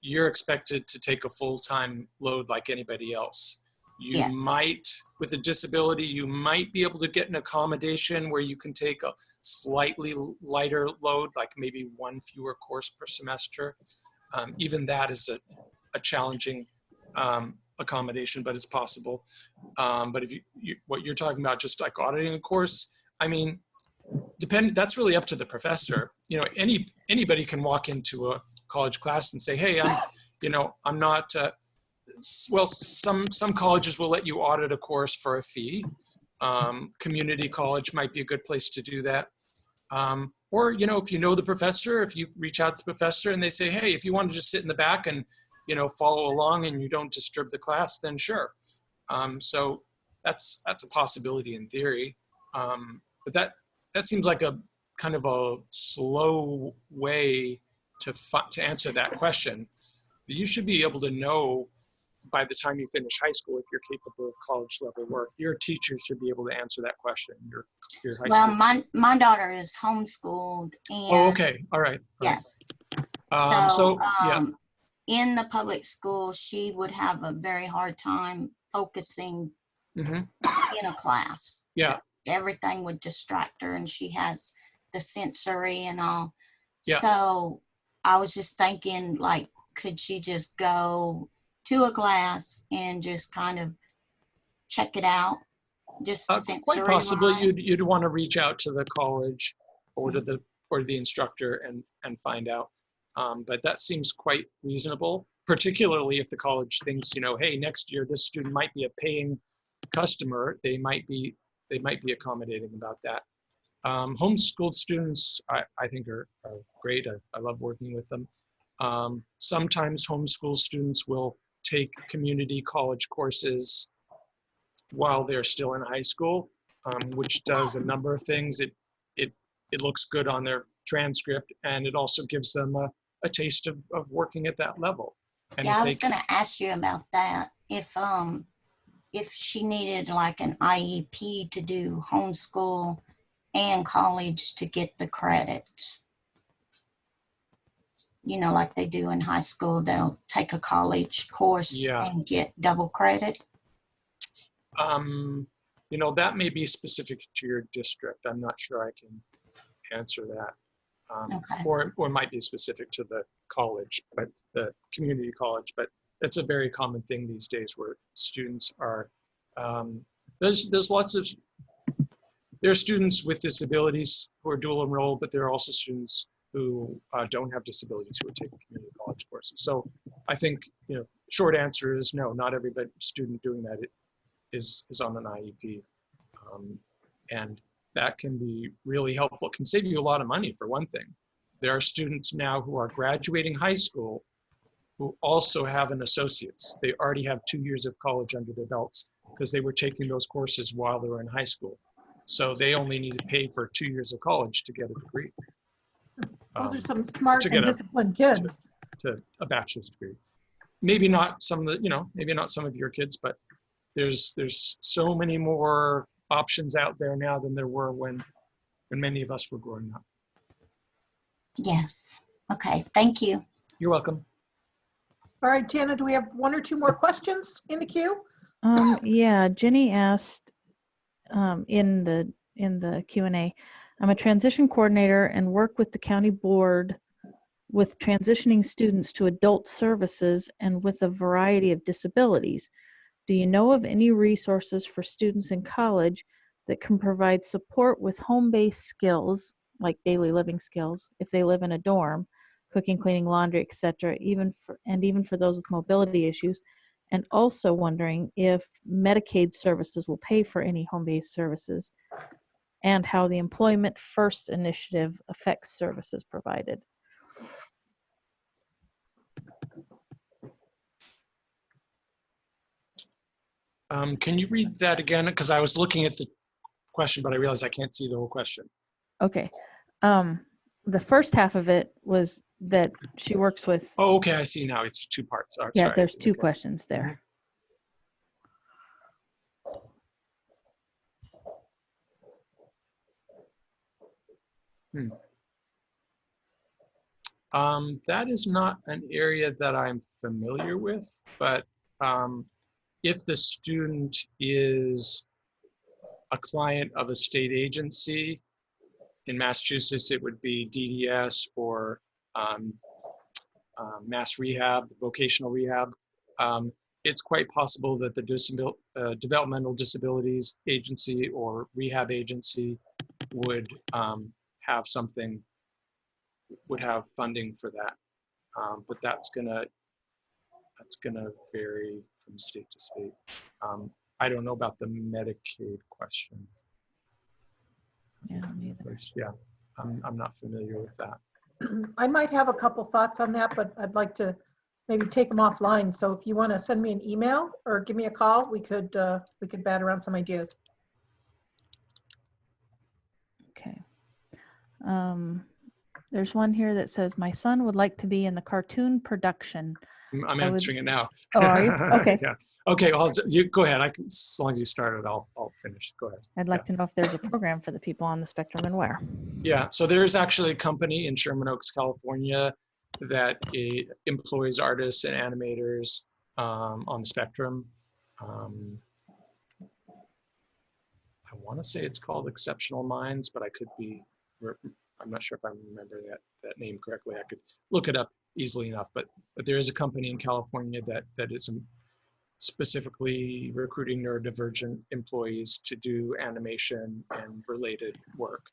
you're expected to take a full-time load like anybody else. You Yes. might, with a disability, you might be able to get an accommodation where you can take a slightly lighter load, like maybe one fewer course per semester. Even that is a challenging accommodation, but it's possible. But if what you're talking about, just like auditing a course, I mean, that's really up to the professor. You know, anybody can walk into a college class and say, hey, I'm not, well, some colleges will let you audit a course for a fee. Community college might be a good place to do that. Or, if you know the professor, if you reach out to the professor and they say, hey, if you want to just sit in the back and, follow along and you don't disturb the class, then sure. So that's a possibility in theory. But that seems like a kind of a slow way to answer that question. You should be able to know by the time you finish high school if you're capable of college level work. Your teacher should be able to answer that question. Your high Well, school. my daughter is homeschooled, and Oh, okay. All right. yes. Yeah. In the public school, she would have a very hard time focusing Mm-hmm. in a class. Yeah. Everything would distract her, and she has the sensory and all. Yeah. So I was just thinking, like, could she just go to a class and just kind of check it out? Just sensory Quite possibly, wise? you'd want to reach out to the college or to the instructor and find out. But that seems quite reasonable, particularly if the college thinks, hey, next year this student might be a paying customer. They might be accommodating about that. Homeschooled students, I think are great. I love working with them. Sometimes homeschool students will take community college courses while they're still in high school, which does a number of things. It looks good on their transcript, and it also gives them a taste of working at that level. And yeah, I was going to ask you about that. If she needed like an IEP to do homeschool and college to get the credit, like they do in high school, they'll take a college course and get double credit. That may be specific to your district. I'm not sure I can answer that. Okay. Or it might be specific to the college, but the community college. But it's a very common thing these days where students are, there's students with disabilities who are dual enrolled, but there are also students who don't have disabilities who are taking community college courses. So I think, short answer is no, not every student doing that is on an IEP. And that can be really helpful. It can save you a lot of money, for one thing. There are students now who are graduating high school who also have an associate's. They already have 2 years of college under their belts because they were taking those courses while they were in high school. So they only need to pay for 2 years of college to get a degree. Those are some smart and disciplined kids. To a bachelor's degree. Maybe not some of maybe not some of your kids, but there's so many more options out there now than there were when many of us were growing up. Yes. Okay. Thank you. You're welcome. All right, Jana, do we have one or two more questions in the queue? Yeah, Jenny asked in the Q&A, I'm a transition coordinator and work with the county board with transitioning students to adult services and with a variety of disabilities. Do you know of any resources for students in college that can provide support with home-based skills, like daily living skills, if they live in a dorm, cooking, cleaning, laundry, etc., even for those with mobility issues? And also wondering if Medicaid services will pay for any home-based services and how the Employment First initiative affects services provided. Can you read that again? Because I was looking at the question, but I realized I can't see the whole question. Okay. The first half of it was that she works with, Oh, okay, I see now. It's 2 parts. Oh, yeah, sorry. there's 2 Okay. questions there. That is not an area that I'm familiar with, but if the student is a client of a state agency, in Massachusetts, it would be DDS or mass rehab, vocational rehab. It's quite possible that the developmental disabilities agency or rehab agency would have something, would have funding for that. But that's gonna vary from state to state. I don't know about the Medicaid question. Yeah, neither. Yeah, I'm not familiar with that. I might have a couple thoughts on that, but I'd like to maybe take them offline. So if you want to send me an email or give me a call, we could bat around some ideas. Okay. There's one here that says, my son would like to be in the cartoon production. I'm answering it now. Oh, are you? Okay. Yeah. Okay. You go ahead. As long as you started, I'll finish. Go ahead. I'd like to know if there's a program for the people on the spectrum and where. Yeah. So there is actually a company in Sherman Oaks, California, that employs artists and animators on the spectrum. I want to say it's called Exceptional Minds, but I could be. I'm not sure if I'm remembering that name correctly. I could look it up easily enough, but there is a company in California that is specifically recruiting neurodivergent employees to do animation and related work.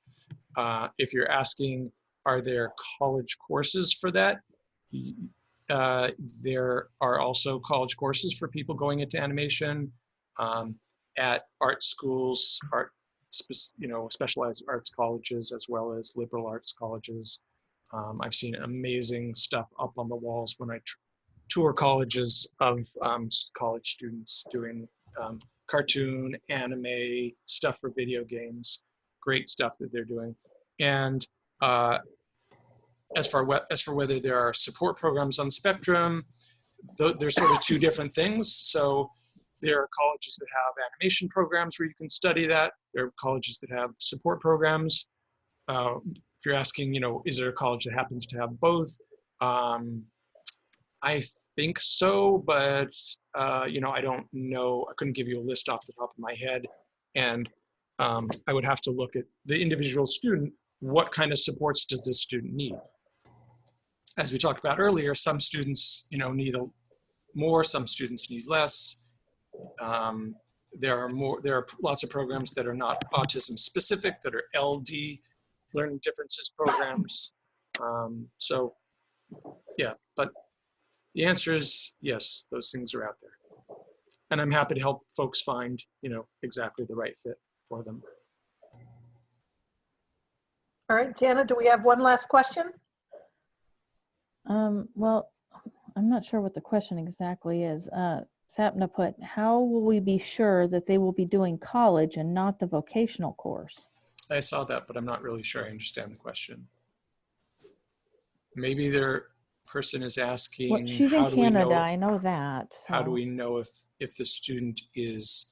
If you're asking, are there college courses for that? There are also college courses for people going into animation at art schools, specialized arts colleges, as well as liberal arts colleges. I've seen amazing stuff up on the walls when I tour colleges of college students doing cartoon, anime, stuff for video games, great stuff that they're doing. And as for whether there are support programs on the spectrum, there's sort of 2 different things. So there are colleges that have animation programs where you can study that. There are colleges that have support programs. If you're asking, is there a college that happens to have both? I think so, but I don't know. I couldn't give you a list off the top of my head, and I would have to look at the individual student. What kind of supports does this student need? As we talked about earlier, some students, need more. Some students need less. There are lots of programs that are not autism specific, that are LD, learning differences programs. So yeah, but the answer is yes, those things are out there. And I'm happy to help folks find, exactly the right fit for them. All right, Jana, do we have one last question? Well, I'm not sure what the question exactly is. Sapna put, how will we be sure that they will be doing college and not the vocational course? I saw that, but I'm not really sure I understand the question. Maybe their person is asking, well, she's in Canada, I know that. So. How do we know if the student is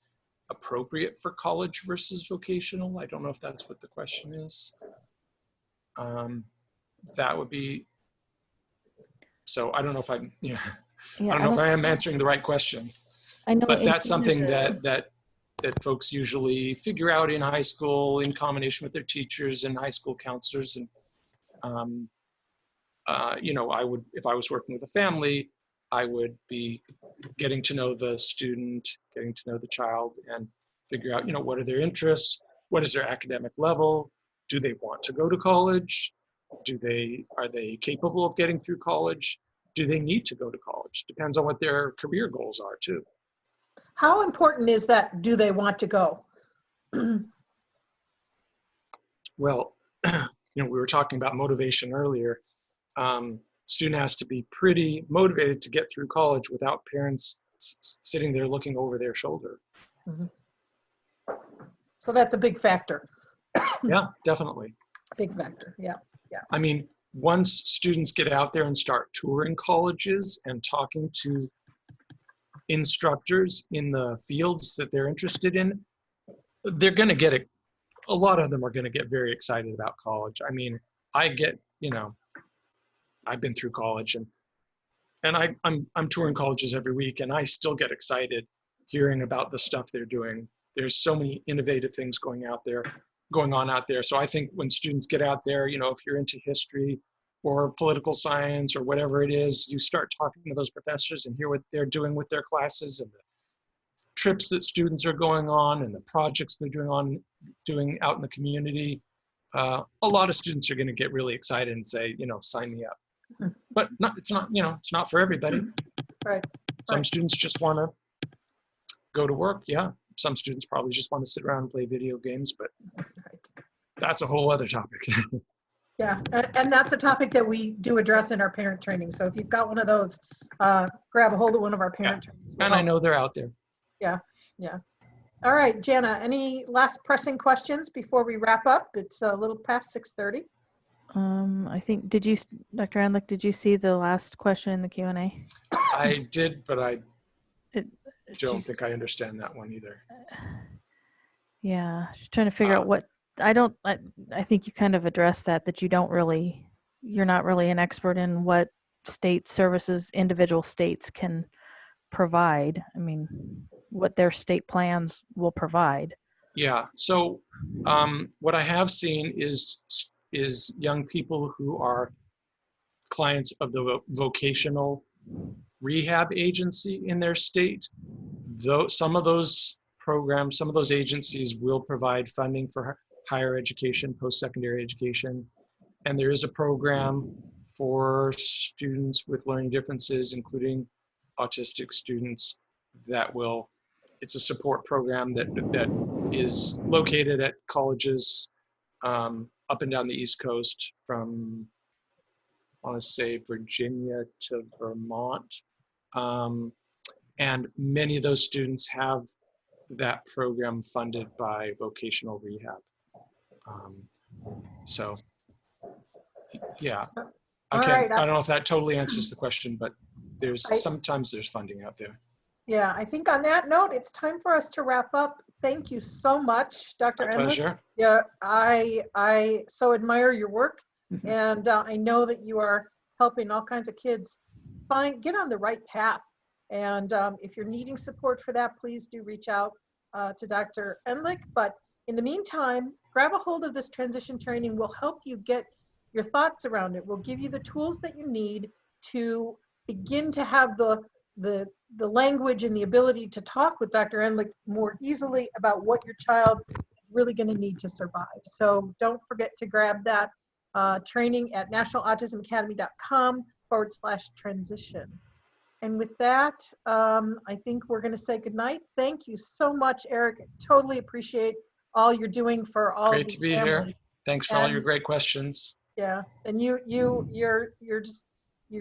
appropriate for college versus vocational? I don't know if that's what the question is. That would be, so I don't know if I'm, I don't know if I am answering the right question. I know, but that's something that folks usually figure out in high school in combination with their teachers and high school counselors. And I would, if I was working with a family, I would be getting to know the student, getting to know the child, and figure out, what are their interests, what is their academic level, do they want to go to college, are they capable of getting through college, do they need to go to college? Depends on what their career goals are too. How important is that, do they want to go? Well, we were talking about motivation earlier. Student has to be pretty motivated to get through college without parents sitting there looking over their shoulder. So that's a big factor. Yeah, definitely. Big factor. Yeah. I mean, once students get out there and start touring colleges and talking to instructors in the fields that they're interested in, they're going to get it. A lot of them are going to get very excited about college. I mean, I get, I've been through college and I'm touring colleges every week, and I still get excited hearing about the stuff they're doing. There's so many innovative things going on out there. So I think when students get out there, if you're into history or political science or whatever it is, you start talking to those professors and hear what they're doing with their classes and the trips that students are going on and the projects they're doing out in the community. A lot of students are going to get really excited and say, sign me up. But it's not for everybody. Right. Some students just want to go to work. Yeah. Some students probably just want to sit around and play video games, but that's a whole other topic. Yeah, and that's a topic that we do address in our parent training. So if you've got one of those, grab a hold of one of our parent trainings. And I know they're out there. Yeah. All right, Jana, any last pressing questions before we wrap up? It's a little past 6:30. I think, Dr. Andlick, did you see the last question in the Q&A? I did, but I don't She's- think I understand that one either. Yeah, she's trying to figure out what, I think you kind of addressed that you're not really an expert in what state services individual states can provide. I mean, what their state plans will provide. Yeah. So what I have seen is young people who are clients of the vocational rehab agency in their state. Though some of those programs, some of those agencies will provide funding for higher education, post-secondary education. And there is a program for students with learning differences, including autistic students, it's a support program that is located at colleges up and down the East Coast from, I want to say, Virginia to Vermont. And many of those students have that program funded by vocational rehab. So, yeah, I don't know if that totally answers the question, but sometimes there's funding out there. Yeah, I think on that note, it's time for us to wrap up. Thank you so much, Dr. My Endlick. pleasure. Yeah, I so admire your work, and I know that you are helping all kinds of kids get on the right path. And if you're needing support for that, please do reach out to Dr. Endlick. But in the meantime, grab a hold of this transition training. We'll help you get your thoughts around it. We'll give you the tools that you need to begin to have the language and the ability to talk with Dr. Endlick more easily about what your child is really going to need to survive. So don't forget to grab that training at nationalautismacademy.com/transition. And with that, I think we're going to say goodnight. Thank you so much, Eric. Totally appreciate all you're doing for all Great of these to be families. here. Thanks for all your great questions. Yeah, and you're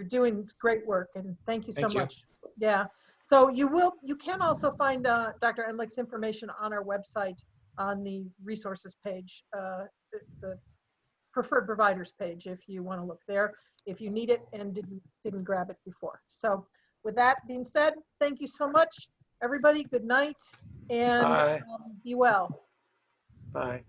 doing great work, and thank you so Thank you. much. Yeah, so you can also find Dr. Endlick's information on our website on the resources page, the preferred providers page, if you want to look there, if you need it and didn't grab it before. So with that being said, thank you so much, everybody. Good night, and Bye. be well. Bye.